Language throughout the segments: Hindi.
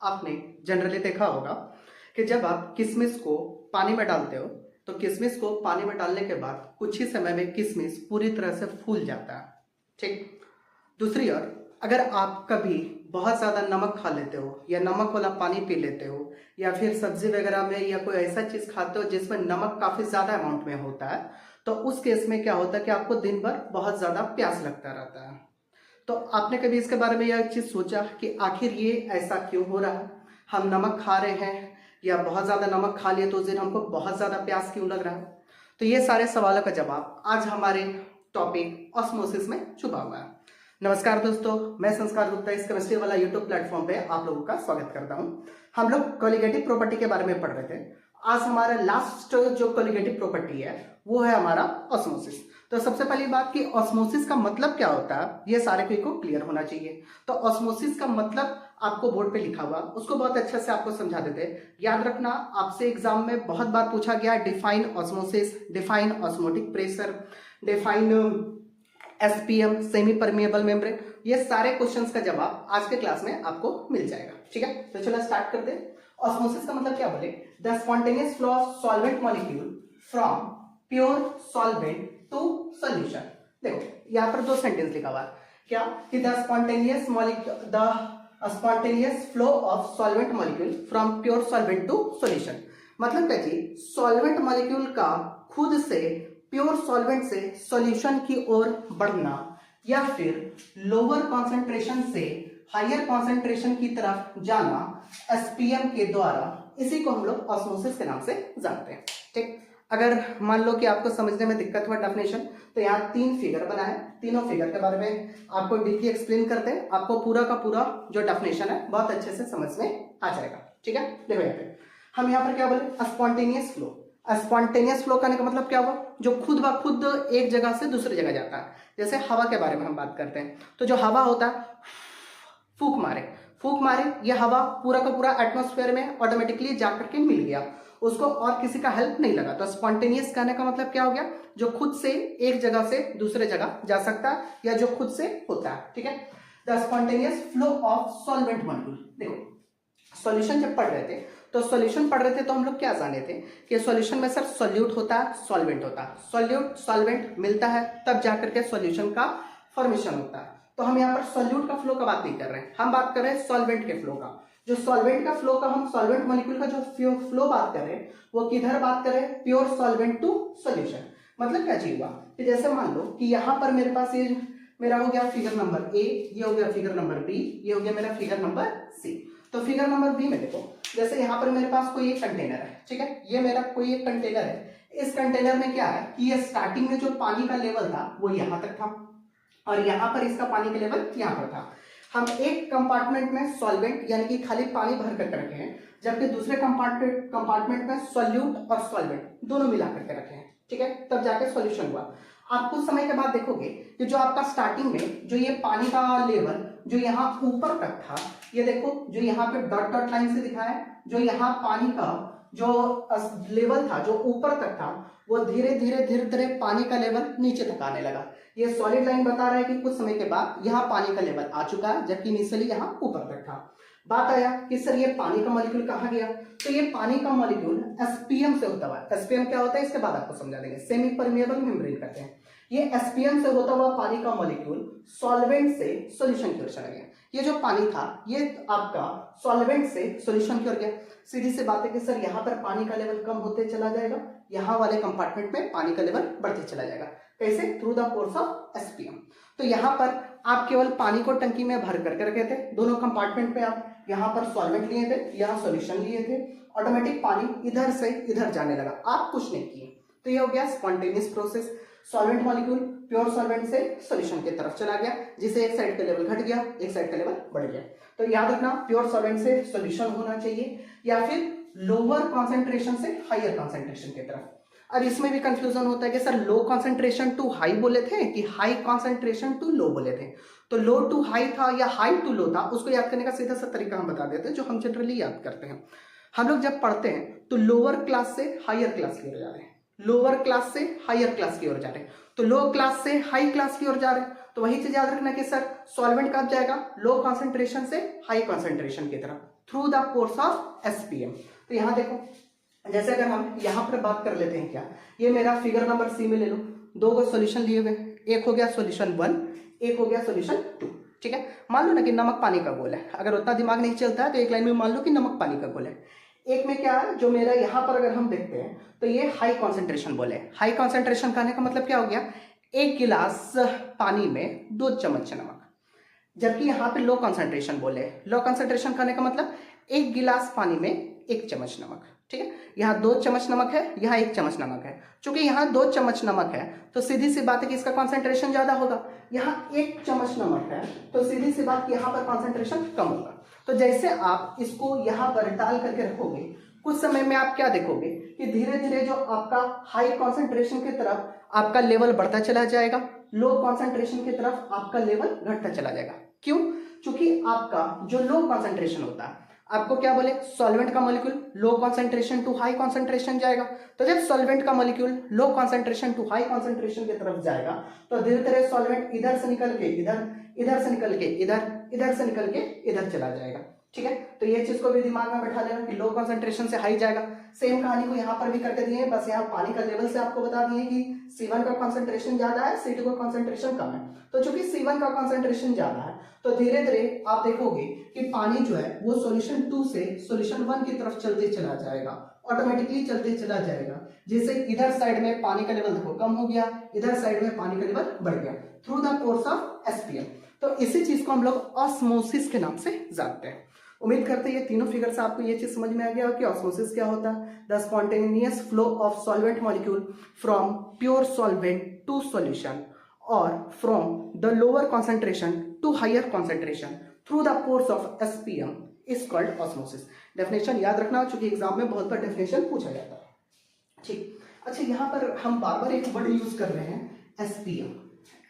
आपने जनरली देखा होगा कि जब आप किशमिश को पानी में डालते हो तो किशमिश को पानी में डालने के बाद कुछ ही समय में किशमिश पूरी तरह से फूल जाता है। ठीक। दूसरी ओर अगर आप कभी बहुत ज़्यादा नमक खा लेते हो या नमक वाला पानी पी लेते हो या फिर सब्जी वगैरह में या कोई ऐसा चीज़ खाते हो जिसमें नमक काफ़ी ज़्यादा अमाउंट में होता है, तो उस केस में क्या होता है कि आपको दिन भर बहुत ज़्यादा प्यास लगता रहता है। तो आपने कभी इसके बारे में यह चीज़ सोचा कि आखिर ये ऐसा क्यों हो रहा है? हम नमक खा रहे हैं या बहुत ज़्यादा नमक खा लिए तो उस दिन हमको बहुत ज़्यादा प्यास क्यों लग रहा है? तो ये सारे सवालों का जवाब आज हमारे टॉपिक ऑस्मोसिस में छुपा हुआ है। नमस्कार दोस्तों, मैं संस्कार गुप्ता इस केमिस्ट्री वाला यूट्यूब प्लेटफॉर्म पे आप लोगों का स्वागत करता हूं। हम लोग कोलिगेटिव प्रॉपर्टी के बारे में पढ़ रहे थे। आज हमारा लास्ट जो कोलिगेटिव प्रॉपर्टी है वो है हमारा ऑस्मोसिस। तो सबसे पहली बात कि ऑस्मोसिस का मतलब क्या होता है, ये सारे को क्लियर होना चाहिए। तो ऑस्मोसिस का मतलब आपको बोर्ड पे लिखा हुआ, उसको बहुत अच्छे से आपको समझा देते हैं। याद रखना, आपसे एग्जाम में बहुत बार पूछा गया define osmosis, define osmotic pressure, define SPM, semi permeable membrane, ये सारे क्वेश्चंस का जवाब आज के क्लास में आपको मिल जाएगा। ठीक है, तो चलो स्टार्ट करते हैं। ऑस्मोसिस का मतलब क्या बोले? The spontaneous flow of solvent molecule from pure solvent to solution. देखो यहाँ पर दो सेंटेंस लिखा हुआ है, क्या कि the spontaneous flow of solvent molecule from pure solvent to solution. मतलब क्या जी, सॉल्वेंट मॉलिक्यूल का खुद से प्योर सॉल्वेंट से सॉल्यूशन की ओर बढ़ना या फिर लोअर कॉन्सेंट्रेशन से हायर कॉन्सेंट्रेशन की तरफ जाना एसपीएम के द्वारा, इसी को हम लोग ऑस्मोसिस के नाम से जानते हैं। ठीक। अगर मान लो कि आपको समझने में दिक्कत हुआ डेफिनेशन, तो यहाँ तीन फिगर बना है, तीनों फिगर के बारे में आपको डीपली एक्सप्लेन करते हैं। आपको पूरा का पूरा जो डेफिनेशन है बहुत अच्छे से समझ में आ जाएगा। ठीक है, देखो यहाँ पे हम यहाँ पर क्या बोले, स्पॉन्टेनियस फ्लो। स्पॉन्टेनियस फ्लो करने का मतलब क्या हुआ? जो खुद ब खुद एक जगह से दूसरी जगह जाता है। जैसे हवा के बारे में हम बात करते हैं, तो जो हवा होता है फूंक मारे ये हवा पूरा का पूरा एटमॉस्फेयर में ऑटोमेटिकली जाकर के मिल गया, उसको और किसी का हेल्प नहीं लगा। तो स्पॉन्टेनियस कहने का मतलब क्या हो गया? जो खुद से एक जगह से दूसरे जगह जा सकता है या जो खुद से होता है। ठीक है, the spontaneous flow of solvent molecule. देखो सॉल्यूशन जब पढ़ रहे थे तो हम लोग क्या जाने थे कि सॉल्यूशन में सर सॉल्यूट होता है, सॉल्वेंट होता है, सॉल्यूट सॉल्वेंट मिलता है तब जाकर के सॉल्यूशन का फॉर्मेशन होता है। तो हम यहाँ पर सॉल्यूट का फ्लो का बात नहीं कर रहे हैं, हम बात कर रहे हैं सॉल्वेंट के फ्लो का। जो सॉल्वेंट का फ्लो का, हम सॉल्वेंट मॉलिक्यूल का जो फ्लो बात कर रहे हैं वो किधर बात कर रहे हैं? Pure solvent to solution. मतलब क्या चीज हुआ कि जैसे मान लो कि यहाँ पर मेरे पास ये मेरा हो गया फिगर नंबर ए, ये हो गया फिगर नंबर बी, ये हो गया मेरा फिगर नंबर सी। तो फिगर नंबर बी में देखो, जैसे यहाँ पर मेरे पास कोई एक कंटेनर है। ठीक है, ये मेरा कोई एक कंटेनर है। इस कंटेनर में क्या है कि ये स्टार्टिंग में जो पानी का लेवल था वो यहाँ तक था और यहाँ पर इसका पानी का लेवल यहाँ पर था। हम एक कंपार्टमेंट में सॉल्वेंट यानी कि खाली पानी भर करके रखे हैं, जबकि दूसरे कंपार्टमेंट में सॉल्यूट और सॉल्वेंट दोनों मिला करके रखे हैं। ठीक है, तब जाके सॉल्यूशन हुआ। आप कुछ समय के बाद देखोगे कि जो आपका स्टार्टिंग में जो ये पानी का लेवल जो यहाँ ऊपर तक था, ये देखो जो यहाँ पे डॉट डॉट लाइन से दिखा है, जो यहाँ पानी का जो लेवल था जो ऊपर तक था वो धीरे धीरे पानी का लेवल नीचे तक आने लगा। ये सॉलिड लाइन बता रहा है कि कुछ समय के बाद यहाँ पानी का लेवल आ चुका है, जबकि इनिशियली यहाँ ऊपर तक था। बात आया कि सर ये पानी का मॉलिक्यूल कहाँ गया? तो ये पानी का मॉलिक्यूल एसपीएम से होता हुआ, एसपीएम क्या होता है इसके बाद आपको समझा देंगे, सेमी परमिएबल मेम्ब्रेन कहते हैं। ये एसपीएम से होता हुआ पानी का मॉलिक्यूल सॉल्वेंट से सॉल्यूशन की ओर चला गया। ये जो पानी था ये आपका सॉल्वेंट से सॉल्यूशन की ओर गया। सीधी सी बात है कि सर यहाँ पर पानी का लेवल कम होते चला जाएगा, यहाँ वाले कंपार्टमेंट में पानी का लेवल बढ़ते चला जाएगा। कैसे? Through the course of SPM. तो यहाँ पर आप केवल पानी को टंकी में भर करके रखे थे, दोनों कंपार्टमेंट में आप यहाँ पर सॉल्वेंट लिए थे, यहाँ सॉल्यूशन लिए थे, ऑटोमेटिक पानी इधर से इधर जाने लगा, आप कुछ नहीं किए। तो ये हो गया spontaneous process. Solvent molecule pure solvent से सॉल्यूशन की तरफ चला गया, जिसे एक साइड का लेवल घट गया, एक साइड का लेवल बढ़ गया। तो याद रखना, प्योर सॉल्वेंट से सॉल्यूशन होना चाहिए या फिर लोअर कॉन्सेंट्रेशन से हायर कॉन्सेंट्रेशन की तरफ। अब इसमें भी कंफ्यूजन होता है कि sir low concentration to high बोले थे कि हाई कॉन्सेंट्रेशन टू लो बोले थे। तो लो टू हाई था या हाई टू लो था, उसको याद करने का सीधा सा तरीका हम बता देते हैं जो हम जनरली याद करते हैं। हम लोग जब पढ़ते हैं तो लोअर क्लास से हायर क्लास की ओर जा रहे हैं, लोअर क्लास से हायर क्लास की ओर जा रहे हैं, तो लो क्लास से हाई क्लास की ओर जा रहे हैं। तो वही चीज याद रखना कि सर सॉल्वेंट कब जाएगा, लो कॉन्सेंट्रेशन से हाई कॉन्सेंट्रेशन की तरफ through the course of SPM. तो यहाँ देखो, जैसे अगर हम यहाँ पर बात कर लेते हैं, क्या ये मेरा फिगर नंबर सी में ले लो, दो को सोल्यूशन लिए हुए, एक हो गया सोल्यूशन 1, एक हो गया सोल्यूशन 2। ठीक है, मान लो ना कि नमक पानी का घोल है, अगर उतना दिमाग नहीं चलता है तो एक लाइन में मान लो कि नमक पानी का घोल है। एक में क्या है, जो मेरा यहाँ पर अगर हम देखते हैं तो ये हाई कॉन्सेंट्रेशन बोले, हाई कॉन्सेंट्रेशन कहने का मतलब क्या हो गया, 1 गिलास पानी में 2 चम्मच नमक, जबकि यहाँ पे लो कॉन्सेंट्रेशन बोले, लो कॉन्सेंट्रेशन कहने का मतलब 1 गिलास पानी में 1 चम्मच नमक। ठीक है, यहाँ 2 चम्मच नमक है, यहाँ 1 चम्मच नमक है। चूंकि यहाँ 2 चम्मच नमक है तो सीधी सी बात है कि इसका कॉन्सेंट्रेशन ज्यादा होगा, यहाँ 1 चम्मच नमक है तो सीधी सी बात कि यहाँ पर कॉन्सेंट्रेशन कम होगा। तो जैसे आप इसको यहाँ पर डाल करके रखोगे, कुछ समय में आप क्या देखोगे कि धीरे धीरे जो आपका हाई कॉन्सेंट्रेशन की तरफ आपका लेवल बढ़ता चला जाएगा, लो कॉन्सेंट्रेशन की तरफ आपका लेवल घटता चला जाएगा। क्यों? क्योंकि आपका जो लो कॉन्सेंट्रेशन होता है, आपको क्या बोले, सॉल्वेंट का molecule low concentration to high concentration जाएगा। तो जब सॉल्वेंट का molecule low concentration to high concentration की तरफ जाएगा तो धीरे धीरे सॉल्वेंट इधर से निकल के इधर, इधर से निकल के इधर, इधर से निकल के इधर चला जाएगा। ठीक है, तो ये चीज को भी दिमाग में बैठा लेना कि लो कॉन्सेंट्रेशन से हाई जाएगा। सेम कहानी को यहाँ पर भी करके दिए, बस यहाँ पानी का लेवल से आपको बता दिए कि C1 का कॉन्सेंट्रेशन ज्यादा है, C2 का कॉन्सेंट्रेशन कम है। तो चूंकि C1 का कॉन्सेंट्रेशन ज्यादा है तो धीरे धीरे आप देखोगे कि पानी जो है वो सॉल्यूशन 2 से सॉल्यूशन 1 की तरफ चलते चला जाएगा, ऑटोमेटिकली चलते चला जाएगा। जैसे इधर साइड में पानी का लेवल देखो कम हो गया, इधर साइड में पानी का लेवल बढ़ गया through the course of SPM. तो इसी चीज को हम लोग ऑस्मोसिस के नाम से जानते हैं। उम्मीद करते हैं ये तीनों फिगर से आपको ये चीज समझ में आ गया कि ऑस्मोसिस क्या होता है, the spontaneous flow of solvent molecule from pure solvent to solution और from the lower concentration to higher concentration through the course of SPM is called osmosis. Definition याद रखना, चूंकि एग्जाम में बहुत बार डेफिनेशन पूछा जाता है। ठीक, अच्छा यहाँ पर हम बार बार एक वर्ड यूज कर रहे हैं एसपीएम,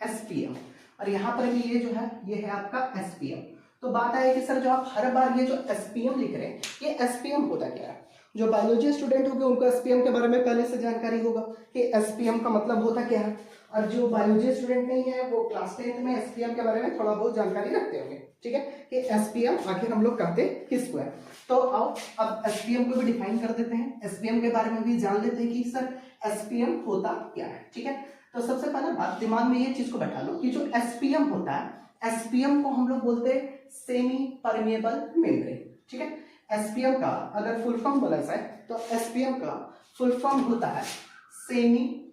एसपीएम, और यहाँ पर भी ये जो है ये है आपका एसपीएम। तो बात आए कि सर जो आप हर बार ये जो एसपीएम लिख रहे हैं, ये एसपीएम होता क्या है? जो बायोलॉजी स्टूडेंट होंगे उनको एसपीएम के बारे में पहले से जानकारी होगा कि एसपीएम का मतलब होता क्या है, और जो बायोलॉजी स्टूडेंट नहीं है वो क्लास 10th में एसपीएम के बारे में थोड़ा बहुत जानकारी रखते होंगे। ठीक है, कि एसपीएम आखिर हम लोग कहते किसको है। तो आओ अब एसपीएम को भी डिफाइन कर देते हैं, एसपीएम के बारे में भी जान लेते हैं कि सर एसपीएम होता क्या है। ठीक है, तो सबसे पहला बात दिमाग में ये चीज को बैठा लो कि जो एसपीएम होता है, एसपीएम को हम लोग बोलते हैं सेमी परमेबल मेम्ब्रेन। ठीक है, एसपीएम का अगर फुल फॉर्म बोला जाए तो एसपीएम का फुल फॉर्म होता है सेमी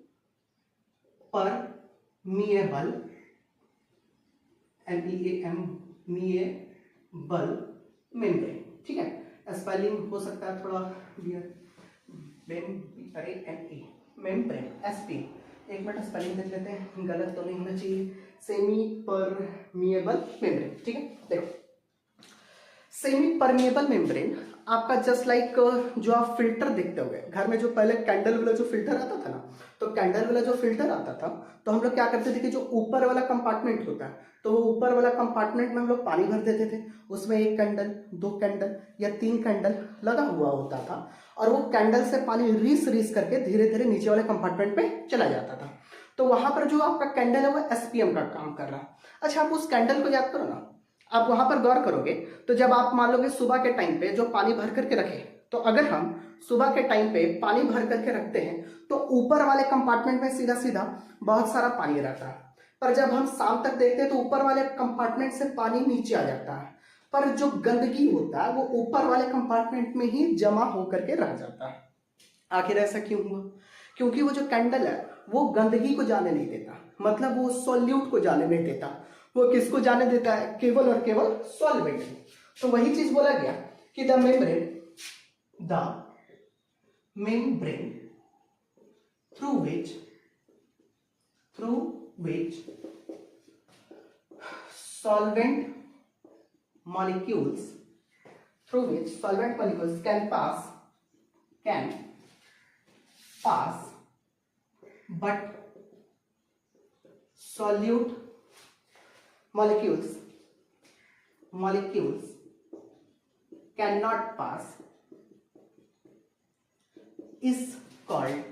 परमिएबल, MEAMBL मेम्ब्रेन। ठीक है, स्पेलिंग हो सकता है थोड़ा मेम्ब्रेन, एसपी, एक मिनट स्पेलिंग देख लेते हैं, गलत तो नहीं होना चाहिए, सेमी परमिएबल मेम्ब्रेन। ठीक है, देखो सेमी परमिएबल मेम्ब्रेन आपका जस्ट लाइक जो आप फिल्टर देखते होंगे घर में, जो पहले कैंडल वाला जो फिल्टर आता था ना, तो कैंडल वाला जो फिल्टर आता था तो हम लोग क्या करते थे कि जो ऊपर वाला कंपार्टमेंट होता है तो वो ऊपर वाला कंपार्टमेंट में हम लोग पानी भर देते थे, उसमें 1 कैंडल 2 कैंडल या 3 कैंडल लगा हुआ होता था, और वो कैंडल से पानी रीस रीस करके धीरे धीरे नीचे वाले कंपार्टमेंट में चला जाता था। तो वहां पर जो आपका कैंडल है वो एसपीएम का काम कर रहा है। अच्छा, आप उस कैंडल को याद करो ना, आप वहां पर गौर करोगे तो जब आप मान लोगे सुबह के टाइम पे जो पानी भर करके रखे, तो अगर हम सुबह के टाइम पे पानी भर करके रखते हैं तो ऊपर वाले कंपार्टमेंट में सीधा सीधा बहुत सारा पानी रहता है, पर जब हम शाम तक देखते हैं तो ऊपर वाले कंपार्टमेंट से पानी नीचे आ जाता है, पर जो गंदगी होता है वो ऊपर वाले कंपार्टमेंट में ही जमा होकर के रह जाता है। आखिर ऐसा क्यों हुआ? क्योंकि वो जो कैंडल है वो गंदगी को जाने नहीं देता, मतलब वो सॉल्यूट को जाने नहीं देता, वो किसको जाने देता है? केवल और केवल सॉल्वेंट। तो वही चीज बोला गया कि the membrane through which solvent molecules can pass, but solute molecules cannot pass is called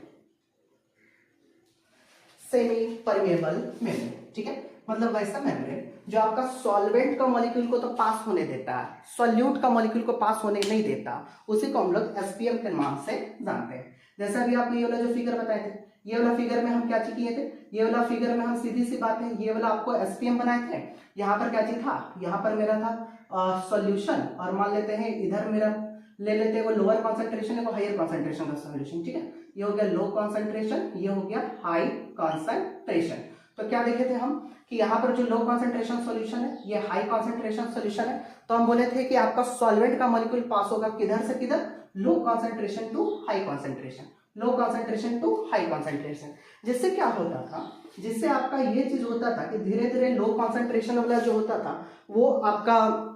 semi permeable membrane. ठीक है, मतलब वैसा मेम्ब्रेन जो आपका सॉल्वेंट का मॉलिक्यूल को तो पास होने देता है, सॉल्यूट का मॉलिक्यूल को पास होने नहीं देता, उसी को हम लोग एसपीएम के नाम से जानते हैं। जैसे अभी आपने ये वाला जो फिगर बताए थे, ये वाला फिगर में हम क्या चीज किए थे, ये वाला फिगर में हम सीधी सी बात है, ये वाला आपको एसपीएम बनाए थे। यहाँ पर क्या चीज था, यहाँ पर मेरा था सॉल्यूशन, और मान लेते हैं इधर मेरा ले लेते हैं वो लोअर कॉन्सेंट्रेशन है, वो हायर कॉन्सेंट्रेशन का सॉल्यूशन, ठीक है। ये हो गया लो कॉन्सेंट्रेशन, ये हो गया हाई कॉन्सेंट्रेशन। तो क्या देखे थे हम कि यहाँ पर जो लो कॉन्सेंट्रेशन सॉल्यूशन है, ये हाई कॉन्सेंट्रेशन सॉल्यूशन है। तो हम बोले थे कि आपका सॉल्वेंट का मॉलिक्यूल पास होगा किधर से किधर, low concentration to high concentration, low concentration to high concentration. जिससे क्या होता था, जिससे आपका ये चीज होता था कि धीरे धीरे लो कॉन्सेंट्रेशन वाला जो होता था वो आपका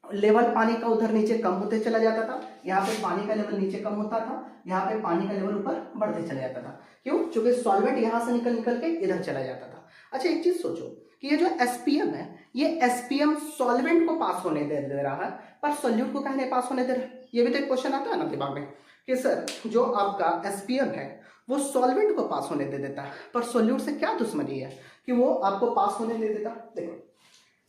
लेवल पानी का उधर नीचे कम होते चला जाता था, यहाँ पे पानी का लेवल नीचे कम होता था, यहाँ पे पानी का लेवल ऊपर बढ़ते चला जाता था। क्यों? क्योंकि सॉल्वेंट यहाँ से निकल निकल के इधर चला जाता था। अच्छा एक चीज सोचो कि ये जो एसपीएम है, ये एसपीएम सॉल्वेंट को पास होने दे रहा है, पर सॉल्यूट को कहने पास होने दे रहा है। ये भी तो एक क्वेश्चन आता है ना दिमाग में कि सर जो आपका एसपीएम है वो सॉल्वेंट को पास होने दे देता है, पर सॉल्यूट से क्या दुश्मनी है कि वो आपको पास होने दे देता। देखो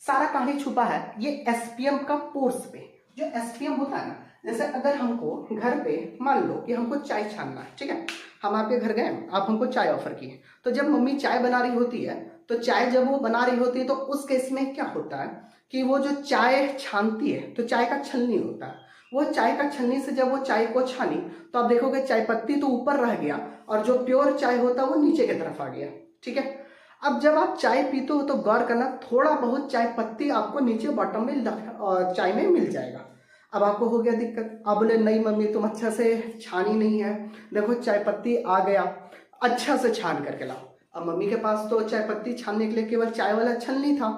सारा कहानी छुपा है ये एसपीएम का पोर्स पे। जो एसपीएम होता है ना, जैसे अगर हमको घर पे मान लो कि हमको चाय छानना है, ठीक है, हम आपके घर गए, आप हमको चाय ऑफर किए, तो जब मम्मी चाय बना रही होती है, तो चाय जब वो बना रही होती है तो उस केस में क्या होता है कि वो जो चाय छानती है तो चाय का छलनी होता है, वो चाय का छलनी से जब वो चाय को छानी तो आप देखोगे चाय पत्ती तो ऊपर रह गया और जो प्योर चाय होता है वो नीचे की तरफ आ गया, ठीक है। अब जब आप चाय पीते हो तो गौर करना, थोड़ा बहुत चाय पत्ती आपको नीचे बॉटम में चाय में मिल जाएगा। अब आपको हो गया दिक्कत, आप बोले नहीं मम्मी तुम अच्छा से छानी नहीं है, देखो चाय पत्ती आ गया, अच्छा से छान करके लाओ। अब मम्मी के पास तो चाय पत्ती छानने के लिए केवल चाय वाला छलनी था।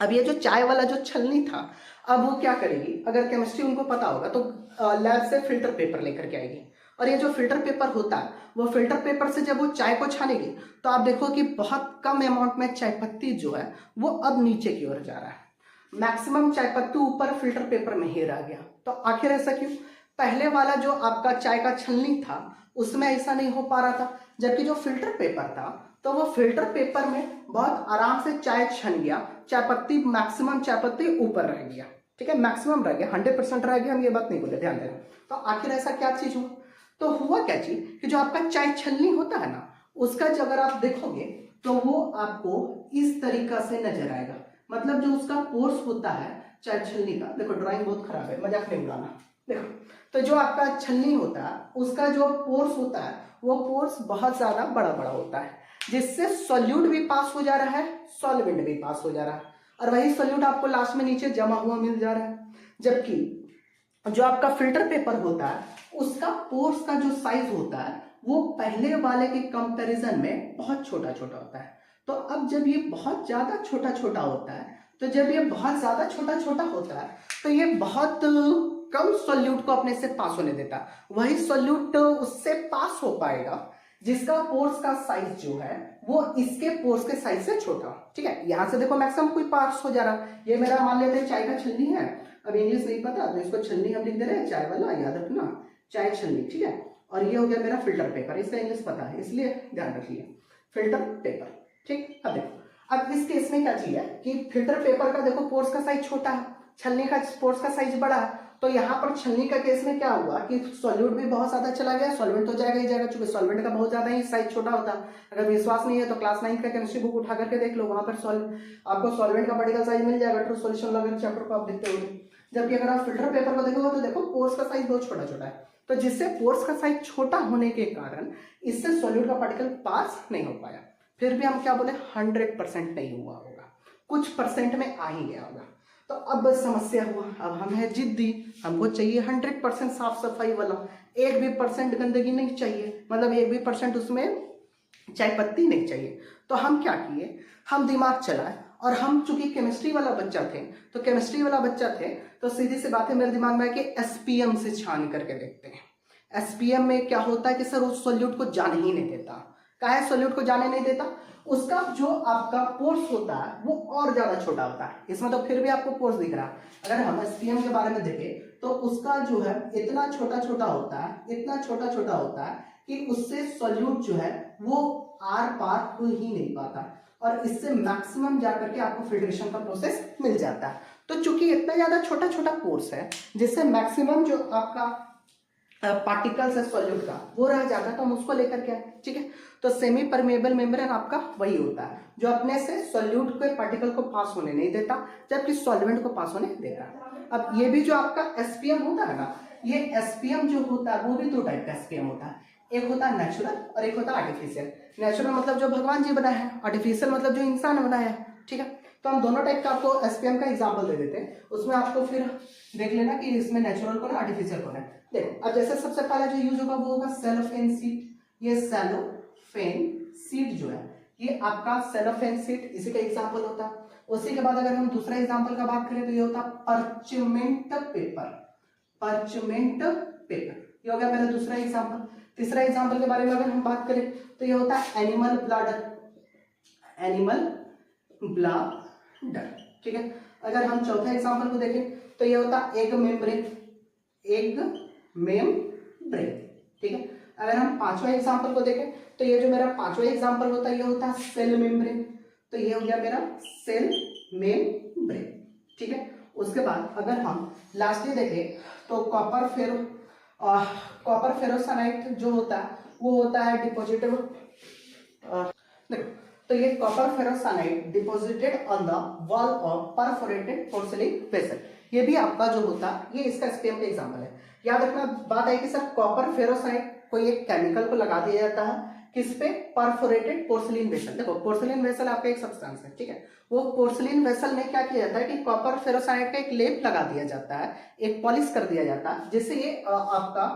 अब ये जो चाय वाला जो छलनी था, अब वो क्या करेगी, अगर केमिस्ट्री उनको पता होगा तो लैब से फिल्टर पेपर लेकर के आएगी, और ये जो फिल्टर पेपर होता है वो फिल्टर पेपर से जब वो चाय को छानेगी तो आप देखो कि बहुत कम अमाउंट में चाय पत्ती जो है वो अब नीचे की ओर जा रहा है, मैक्सिमम चाय पत्ती ऊपर फिल्टर पेपर में ही रह गया। तो आखिर ऐसा क्यों? पहले वाला जो आपका चाय का छलनी था उसमें ऐसा नहीं हो पा रहा था, जबकि जो फिल्टर पेपर था तो वो फिल्टर पेपर में बहुत आराम से चाय छन गया, चाय पत्ती मैक्सिमम चाय पत्ती ऊपर रह गया, ठीक है, मैक्सिमम रह गया, 100% रह गया, हम ये बात नहीं बोले, ध्यान देना। तो आखिर ऐसा क्या चीज हुआ? तो हुआ क्या चीज कि जो आपका चाय छलनी होता है ना, उसका जो अगर आप देखोगे तो वो आपको इस तरीका से नजर आएगा, मतलब जो उसका पोर्स होता है चाय छलनी का, देखो ड्राइंग बहुत खराब है, मजाक नहीं उड़ाना, देखो तो जो आपका छलनी होता है उसका जो पोर्स होता है वो पोर्स बहुत ज्यादा बड़ा बड़ा होता है, जिससे सॉल्यूट भी पास हो जा रहा है, सॉल्वेंट भी पास हो जा रहा है, और वही सॉल्यूट आपको लास्ट में नीचे जमा हुआ मिल जा रहा है। जबकि जो आपका फिल्टर पेपर होता है उसका पोर्स का जो साइज होता है वो पहले वाले के कंपैरिजन में बहुत छोटा छोटा होता है। तो अब जब ये बहुत ज्यादा छोटा छोटा होता है, तो जब ये बहुत ज्यादा छोटा छोटा होता है तो ये बहुत कम सॉल्यूट को अपने से पास होने देता है, वही सॉल्यूट उससे पास हो पाएगा जिसका पोर्स का साइज जो है वो इसके पोर्स के साइज से छोटा, ठीक है। यहां से देखो मैक्सिमम कोई पास हो जा रहा, ये मेरा मान लेते हैं चाय का छलनी है, अब इंग्लिश नहीं पता तो इसको छलनी हम लिख दे रहे हैं, चाय वाला याद रखना, चाय छलनी, ठीक है। और ये हो गया मेरा फिल्टर पेपर, इसका इंग्लिश पता है इसलिए ध्यान रखिए, फिल्टर पेपर, ठीक। अब देखो, अब इस केस में क्या चाहिए कि फिल्टर पेपर का देखो पोर्स का साइज छोटा है, छलनी का पोर्स का साइज बड़ा है, तो यहाँ पर छलनी का केस में क्या हुआ कि सॉल्यूट भी बहुत ज्यादा चला गया, सॉल्वेंट तो जाएगा ही जाएगा, चूंकि सॉल्वेंट का बहुत ज्यादा ही साइज छोटा होता है। अगर विश्वास नहीं है तो क्लास 9 का केमिस्ट्री बुक उठा करके देख लो, वहां पर आपको सॉल्वेंट का पार्टिकल साइज मिल जाएगा, ट्रू सॉल्यूशन लगे चैप्टर को आप देखते होंगे। जबकि अगर आप फिल्टर पेपर को देखोगे तो देखो पोर्स का साइज बहुत छोटा छोटा है, तो जिससे पोर्स का साइज छोटा होने के कारण इससे सॉल्यूट का पार्टिकल पास नहीं हो पाया। फिर भी हम क्या बोले, 100% नहीं हुआ होगा, कुछ परसेंट में आ ही गया होगा। तो अब बस समस्या हुआ, अब हम है जिद्दी, हमको चाहिए 100% साफ सफाई वाला, एक भी परसेंट गंदगी नहीं चाहिए, मतलब एक भी परसेंट उसमें चाय पत्ती नहीं चाहिए। तो हम क्या किए, हम दिमाग चलाए, और हम चूंकि केमिस्ट्री वाला बच्चा थे तो केमिस्ट्री वाला बच्चा थे तो सीधी सी बात है मेरे दिमाग में है कि एसपीएम से छान करके देखते हैं। एसपीएम में क्या होता है कि सर उस सॉल्यूट को जाने ही नहीं देता, काहे सॉल्यूट को जाने नहीं देता, उसका जो आपका पोर्स होता है वो और ज्यादा छोटा होता है, इसमें तो फिर भी आपको पोर्स दिख रहा है। अगर हम एसपीएम के बारे में देखें तो उसका जो है इतना छोटा छोटा होता है, इतना छोटा छोटा होता है कि उससे सॉल्यूट जो है वो आर पार हो ही नहीं पाता। और इससे मैक्सिमम जाकर के आपको फिल्ट्रेशन का प्रोसेस मिल जाता है। तो चूंकि इतना ज्यादा छोटा छोटा कोर्स है जिससे मैक्सिमम जो आपका पार्टिकल्स है सॉल्यूट का वो रह जाता है, तो हम उसको लेकर के आए, ठीक है। तो सेमी परमेबल मेम्ब्रेन आपका वही होता है जो अपने से सॉल्यूट के पार्टिकल को पास होने नहीं देता, जबकि सॉल्वेंट को पास होने देता है। अब ये भी जो आपका एसपीएम होता है ना, ये एसपीएम जो होता है वो भी दो टाइप का एसपीएम होता है, एक होता है नेचुरल और एक होता है आर्टिफिशियल। नेचुरल मतलब जो भगवान जी बनाए हैं, आर्टिफिशियल मतलब जो इंसान बनाया है, ठीक है। तो हम दोनों टाइप का आपको एसपीएम का एग्जांपल दे देते हैं, उसमें आपको फिर देख लेना कि इसमें नेचुरल कौन है आर्टिफिशियल कौन है। देखो अब जैसे सबसे पहला जो यूज होगा वो होगा सेलोफेन सीड। ये सेलोफेन सीड जो है ये आपका सेलोफेन सीड इसी का एग्जांपल होता है। उसी के बाद अगर हम दूसरा एग्जांपल का बात करें तो ये होता है परचमेंट पेपर। परचमेंट पेपर ये हो गया मेरा दूसरा एग्जांपल। तीसरा एग्जांपल के बारे में अगर हम बात करें तो ये होता है एनिमल ब्लडर। एनिमल ब्लडर, ठीक है। अगर हम चौथा एग्जांपल को देखें तो ये होता है एग मेम्ब्रेन। एग मेम्ब्रेन, ठीक है। अगर हम पांचवा एग्जांपल को देखें तो ये जो मेरा पांचवा एग्जांपल होता है ये होता है सेल मेम्ब्रेन। तो ये हो गया मेरा सेल मेम्ब्रेन, ठीक है। उसके बाद अगर हम लास्टली देखें तो कॉपर फेरोसाइनाइड जो होता है वो होता है डिपॉजिटेड। देखो तो ये copper ferrocyanide deposited on the wall of perforated porcelain vessel, ये भी आपका जो होता है ये इसका एसपीएम का एग्जांपल है। याद रखना बात है कि सर कॉपर फेरोसाइनाइड कोई एक केमिकल को लगा दिया जाता है किस पे, परफोरेटेड पोर्सिलिन वेसल। देखो पोर्सिलिन वेसल आपका एक सब्सटेंस है, ठीक है। वो पोर्सिलिन वेसल में क्या किया जाता है कि कॉपर फेरोसाइनाइड का एक लेप लगा दिया जाता है, एक पॉलिश कर दिया जाता है, जिससे ये आपका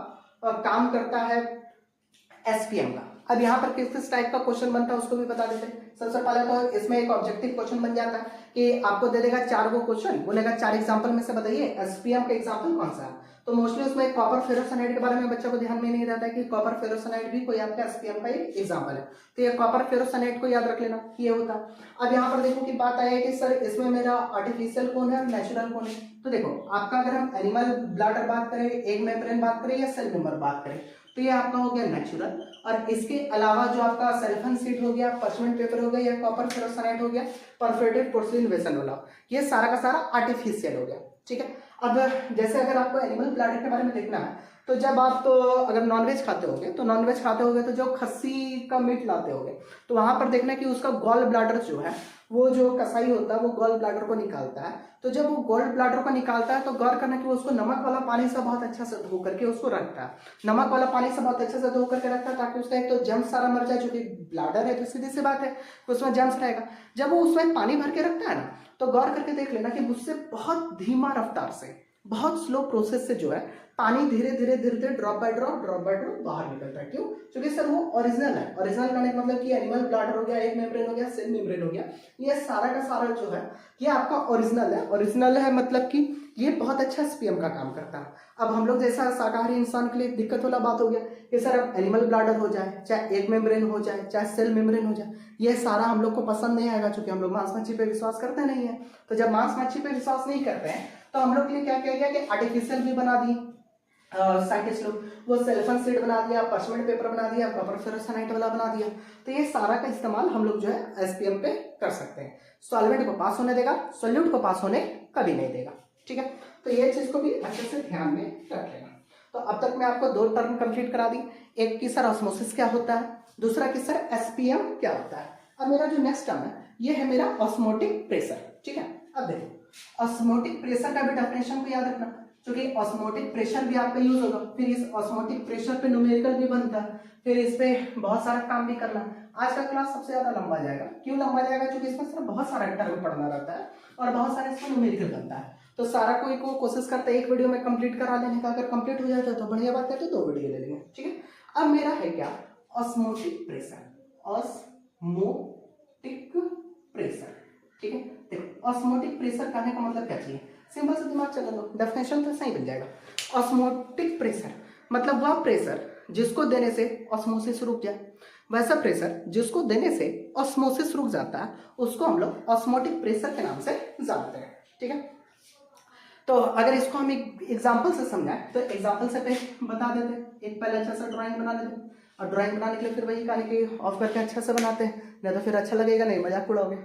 काम करता है एसपीएम का। अब यहाँ पर किस किस टाइप का क्वेश्चन बनता है उसको भी बता देते हैं। सबसे पहले तो इसमें एक ऑब्जेक्टिव क्वेश्चन बन जाता है कि आपको दे देगा 4 वो क्वेश्चन, बोलेगा 4 एग्जांपल में से बताइए एसपीएम का एग्जांपल कौन सा है। तो मोस्टली उसमें कॉपर फेरोसाइनाइड के बारे में बच्चों को ध्यान में नहीं रहता है कि कॉपर फेरोसाइनाइड भी कोई आपका एसपीएम का एक एग्जांपल है। तो ये कॉपर फेरोसाइनाइड को याद रख लेना ये होता है। अब यहाँ पर देखो कि बात आई है कि सर इसमें मेरा आर्टिफिशियल कौन है और नेचुरल कौन है। तो देखो आपका अगर हम एनिमल ब्लडर बात करें, एग मेम्ब्रेन बात करें या सेल मेम्ब्रेन बात करें तो ये आपका हो गया नेचुरल। और इसके अलावा जो आपका सेल्फन सीड हो गया, पर्चमेंट पेपर हो गया या कॉपर फेरोसाइनाइड हो गया, परफोरेटेड पोर्सिलिन वेसल वाला, ये सारा का सारा आर्टिफिशियल हो गया, ठीक है। अब जैसे अगर आपको एनिमल ब्लडर के बारे में देखना है तो जब आप तो अगर नॉनवेज खाते होगे तो जो खस्सी का मीट लाते होगे तो वहां पर देखना कि उसका गॉल ब्लैडर जो है वो जो कसाई होता है वो गॉल ब्लैडर को निकालता है। तो जब वो गॉल ब्लैडर को निकालता है तो गौर करना कि वो उसको नमक वाला पानी से बहुत अच्छा से धो करके उसको रखता है। नमक वाला पानी से बहुत अच्छे से धो करके रखता है ताकि उसका एक तो जम्स सारा मर जाए, क्योंकि ब्लैडर है तो सीधी सी बात है उसमें जम्स रहेगा। जब वो उसमें पानी भर के रखता है ना तो गौर करके देख लेना कि उससे बहुत धीमा रफ्तार से, बहुत स्लो प्रोसेस से जो है पानी धीरे धीरे ड्रॉप बाय ड्रॉप बाहर निकलता है। क्यों? क्योंकि सर वो ओरिजिनल है। ओरिजिनल कहने का मतलब कि एनिमल ब्लैडर हो गया, एग मेम्ब्रेन हो गया, सेल मेम्ब्रेन हो गया, ये सारा का सारा जो है ये आपका ओरिजिनल है। ओरिजिनल है मतलब कि ये बहुत अच्छा एसपीएम का काम करता है। अब हम लोग जैसा शाकाहारी इंसान के लिए दिक्कत वाला बात हो गया कि सर अब एनिमल ब्लैडर हो जाए, चाहे एग मेम्ब्रेन हो जाए, चाहे सेल मेम्ब्रेन हो जाए, ये सारा हम लोग को पसंद नहीं आएगा, क्योंकि हम लोग मांस मच्छी पे विश्वास करते नहीं है। तो जब मांस मच्छी पे विश्वास नहीं करते हैं तो हम लोग के लिए क्या किया गया कि आर्टिफिशियल भी बना दी साइंटिस्ट लोग, वो सेल्फन सीड बना दिया, पर्चमेंट पेपर बना दिया, कॉपर फेरोसाइनाइड वाला बना दिया। तो ये सारा का इस्तेमाल हम लोग जो है एसपीएम पे कर सकते हैं। सॉल्वेंट को पास होने देगा, सोल्यूट को पास होने कभी नहीं देगा, ठीक है। तो ये चीज को भी अच्छे से ध्यान में रख लेना। तो अब तक मैं आपको 2 टर्म कंप्लीट करा दी, एक की सर ऑस्मोसिस क्या होता है, दूसरा की सर एसपीएम क्या होता है। अब मेरा जो नेक्स्ट टर्म है ये है मेरा ऑस्मोटिक प्रेशर, ठीक है। अब देखो ऑस्मोटिक प्रेशर का भी डेफिनेशन को याद रखना, क्योंकि ऑस्मोटिक प्रेशर भी आपका यूज होगा। फिर इस ऑस्मोटिक प्रेशर पे न्यूमेरिकल भी बनता है, फिर इस पे बहुत सारा काम भी करना है। आज का क्लास सबसे ज्यादा लंबा जाएगा। क्यों लंबा जाएगा? क्योंकि इसमें सिर्फ बहुत सारा टर्म पढ़ना रहता है और बहुत सारे इसमें न्यूमेरिकल बनता है। तो सारा कोई को कोशिश करता है एक वीडियो में कंप्लीट करा लेने का। अगर कंप्लीट हो जाता है तो बढ़िया बात है, तो 2 वीडियो ले लेंगे, ठीक है। अब मेरा है क्या, ऑस्मोटिक प्रेशर। ऑस्मोटिक प्रेशर, ठीक है। देखो ऑस्मोटिक प्रेशर कहने का मतलब क्या चाहिए, सिंपल से दिमाग चला लो, डेफिनेशन तो सही मिल जाएगा। ऑस्मोटिक प्रेशर मतलब वह प्रेशर जिसको देने से ऑस्मोसिस रुक जाए, वैसा प्रेशर जिसको देने से ऑस्मोसिस रुक जाता है उसको हम लोग ऑस्मोटिक प्रेशर के नाम से जानते हैं, ठीक है। तो अगर इसको हम एक एग्जाम्पल से समझाएं तो एग्जाम्पल से पहले बता देते, एक पहले अच्छा सा ड्राइंग बना लेते। और ड्राइंग बनाने के लिए फिर वही कहानी कि ऑफ करके अच्छा से बनाते हैं, नहीं तो फिर अच्छा लगेगा नहीं, मजाक उड़ाओगे।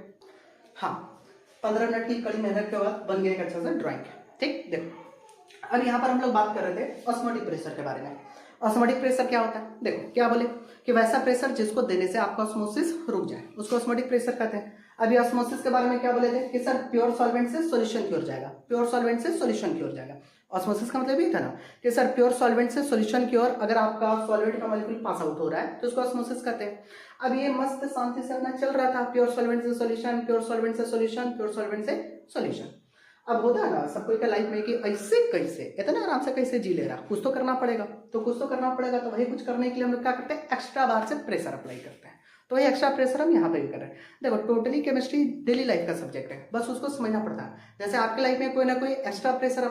हाँ, 15 मिनट की कड़ी मेहनत के बाद बन गया एक अच्छा सा ड्राइंग। ठीक, देखो अब यहाँ पर हम लोग बात कर रहे थे ऑस्मोटिक प्रेशर के बारे में। ऑस्मोटिक प्रेशर क्या होता है? देखो क्या बोले कि वैसा प्रेशर जिसको देने से आपका ऑस्मोसिस रुक जाए, उसको ऑस्मोटिक प्रेशर कहते हैं। अभी ऑस्मोसिस के बारे में क्या बोले थे कि सर प्योर सॉल्वेंट से सॉल्यूशन की ओर जाएगा, प्योर सॉल्वेंट से सॉल्यूशन की ओर जाएगा। ऑस्मोसिस का मतलब ये था ना कि सर प्योर सॉल्वेंट से सॉल्यूशन की ओर अगर आपका सॉल्वेंट का मॉलिक्यूल पास आउट हो रहा है तो उसको ऑस्मोसिस कहते हैं। अब ये मस्त शांति से अपना चल रहा था, प्योर सॉल्वेंट से सॉल्यूशन, प्योर सॉल्वेंट से सॉल्यूशन, प्योर सॉल्वेंट से सॉल्यूशन। अब होता है ना सबको का लाइफ में कि ऐसे कैसे इतना आराम से कैसे जी ले रहा, कुछ तो करना पड़ेगा, तो कुछ तो करना पड़ेगा। तो वही कुछ करने के लिए हम लोग क्या करते हैं, एक्स्ट्रा बार से प्रेशर अप्लाई करते हैं। तो वही एक्स्ट्रा प्रेशर हम यहाँ पे भी कर रहे हैं। देखो टोटली केमिस्ट्री डेली लाइफ का सब्जेक्ट है, बस उसको समझना पड़ता है। जैसे आपके लाइफ में कोई ना कोई एक्स्ट्रा प्रेशर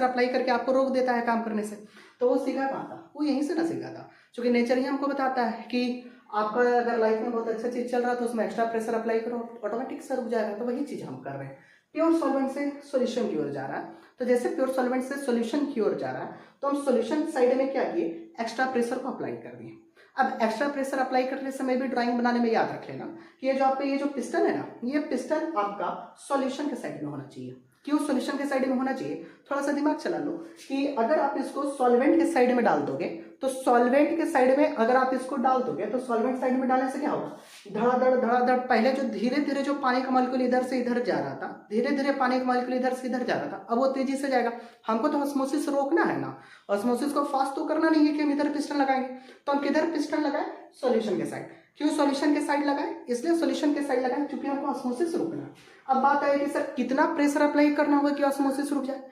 अप्लाई करके आपको रोक देता है काम करने से, तो वो सीखा कहाँ था, वो यहीं से ना सीखा था। क्योंकि नेचर ही हमको बताता है कि आपका अगर लाइफ में बहुत अच्छा चीज चल रहा है तो उसमें एक्स्ट्रा प्रेशर अप्लाई करो, ऑटोमेटिक से रुक जाएगा। तो वही चीज हम कर रहे हैं, प्योर सॉल्वेंट से सॉल्यूशन की ओर जा रहा है। तो जैसे प्योर सॉल्वेंट से सॉल्यूशन की ओर जा रहा है तो हम सॉल्यूशन साइड में क्या किए, एक्स्ट्रा प्रेशर को अप्लाई कर दिए। अब एक्स्ट्रा प्रेशर अप्लाई करने समय भी ड्राइंग बनाने में याद रख लेना कि ये जो आपका ये जो पिस्टन है ना, ये पिस्टन आपका सॉल्यूशन के साइड में होना चाहिए। क्यों सॉल्यूशन के साइड में होना चाहिए, थोड़ा सा दिमाग चला लो कि अगर आप इसको सॉल्वेंट के साइड में डाल दोगे तो सॉल्वेंट के साइड में अगर आप इसको डाल दोगे तो सॉल्वेंट साइड में डालने से क्या होगा, धड़ाधड़ पहले जो धीरे धीरे जो पानी का मॉलिक्यूल इधर से इधर जा रहा था, धीरे धीरे पानी का मॉलिक्यूल इधर से इधर जा रहा था, अब वो तेजी से जाएगा। हमको तो ऑस्मोसिस रोकना है ना, ऑस्मोसिस को फास्ट तो करना नहीं है कि हम इधर पिस्टन लगाएंगे। तो हम किधर पिस्टन लगाए, सॉल्यूशन के साइड। क्यों सॉल्यूशन के साइड लगाए, इसलिए सॉल्यूशन के साइड लगाए क्योंकि हमको ऑस्मोसिस रोकना है। अब बात आई कि सर कितना प्रेशर अप्लाई करना होगा कि ऑस्मोसिस रुक जाए।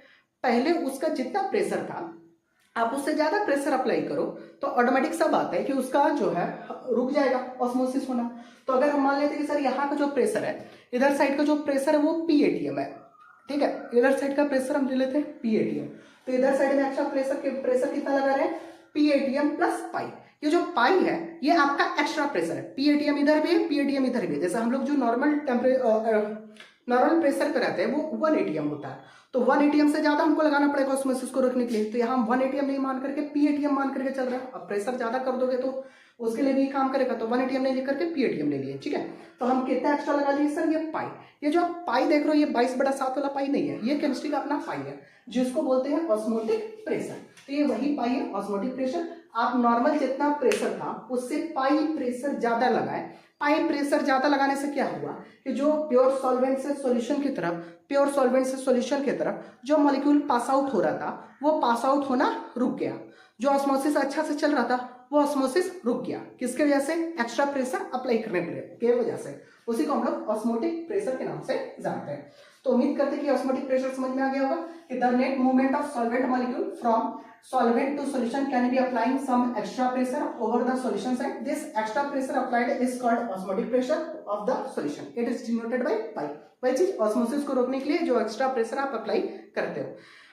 पहले उसका जितना प्रेशर था आप उससे ज्यादा प्रेशर अप्लाई करो तो ऑटोमेटिक सा बात है कि उसका जो है रुक जाएगा ऑस्मोसिस होना। तो अगर हम मान लेते हैं कि सर यहाँ का जो प्रेशर है, इधर साइड का जो प्रेशर है वो PATM है, ठीक है, इधर साइड का प्रेशर हम ले लेते हैं PATM। तो इधर साइड में एक्स्ट्रा प्रेशर कितना लगा रहे हैं, PATM प्लस पाई। ये जो पाई है ये आपका एक्स्ट्रा प्रेशर है, PATM इधर भी है, PATM इधर भी है। जैसे हम लोग जो नॉर्मल प्रेशर पे रहते हैं वो 1 ATM होता है, तो 1 ATM से ज्यादा हमको लगाना पड़ेगा ऑस्मोसिस को रोकने के लिए। तो यहाँ हम 1 ATM नहीं मान करके PATM मान करके चल रहा है। अब प्रेशर ज्यादा कर दोगे तो उसके लिए भी काम करेगा, तो 1 ATM नहीं लेकर के PATM ले लिए, ठीक है। तो हम कितना एक्स्ट्रा लगा लिए सर, ये पाई। ये जो आप पाई देख रहे हो ये 22/7 वाला पाई नहीं है, ये केमिस्ट्री का अपना पाई है जिसको बोलते हैं ऑस्मोटिक प्रेशर। तो ये वही पाई है ऑस्मोटिक प्रेशर। आप नॉर्मल जितना प्रेशर था उससे पाई प्रेशर ज्यादा लगाए। पाई प्रेशर ज्यादा लगाने से क्या हुआ कि जो प्योर सॉल्वेंट से सॉल्यूशन की तरफ, प्योर सॉल्वेंट से सॉल्यूशन की तरफ जो मॉलिक्यूल पास आउट हो रहा था वो पास आउट होना रुक गया। जो ऑस्मोसिस अच्छा से चल रहा था वो ऑस्मोसिस रुक गया। किसके वजह से, एक्स्ट्रा प्रेशर अप्लाई करने के वजह से। उसी को हम लोग ऑस्मोटिक प्रेशर के नाम से जानते हैं। तो उम्मीद करते हैं कि ऑस्मोटिक प्रेशर समझ में आ गया होगा कि the net movement of solvent molecule from solvent to solution can be applying some extra pressure over the solution side. This extra pressure applied is called osmotic pressure of the solution. It is denoted by pi. वही चीज ऑस्मोसिस को रोकने के लिए जो एक्स्ट्रा प्रेशर आप अप्लाई करते हो,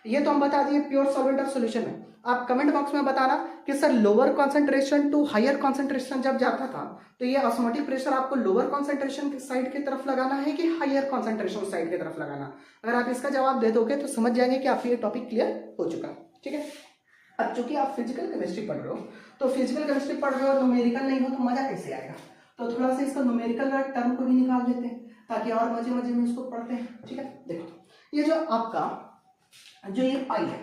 ये तो हम बता दिए प्योर सॉल्वेंट और सॉल्यूशन में। आप कमेंट बॉक्स में बताना कि sir lower concentration to higher concentration जब जाता था तो ये ऑस्मोटिक प्रेशर आपको लोअर कॉन्सेंट्रेशन की साइड की तरफ लगाना है कि हायर कॉन्सेंट्रेशन साइड की तरफ लगाना। अगर आप इसका जवाब दे दोगे तो समझ जाएंगे कि आपको ये टॉपिक क्लियर हो चुका, ठीक है। अब चूंकि आप फिजिकल केमिस्ट्री पढ़ रहे हो तो फिजिकल केमिस्ट्री पढ़ रहे हो, न्यूमेरिकल नहीं हो तो मजा कैसे आएगा। तो थोड़ा सा इसका न्यूमेरिकल टर्म को भी निकाल देते हैं ताकि और मजे मजे में इसको पढ़ते हैं, ठीक है। देखो ये जो आपका जो ये पाई है,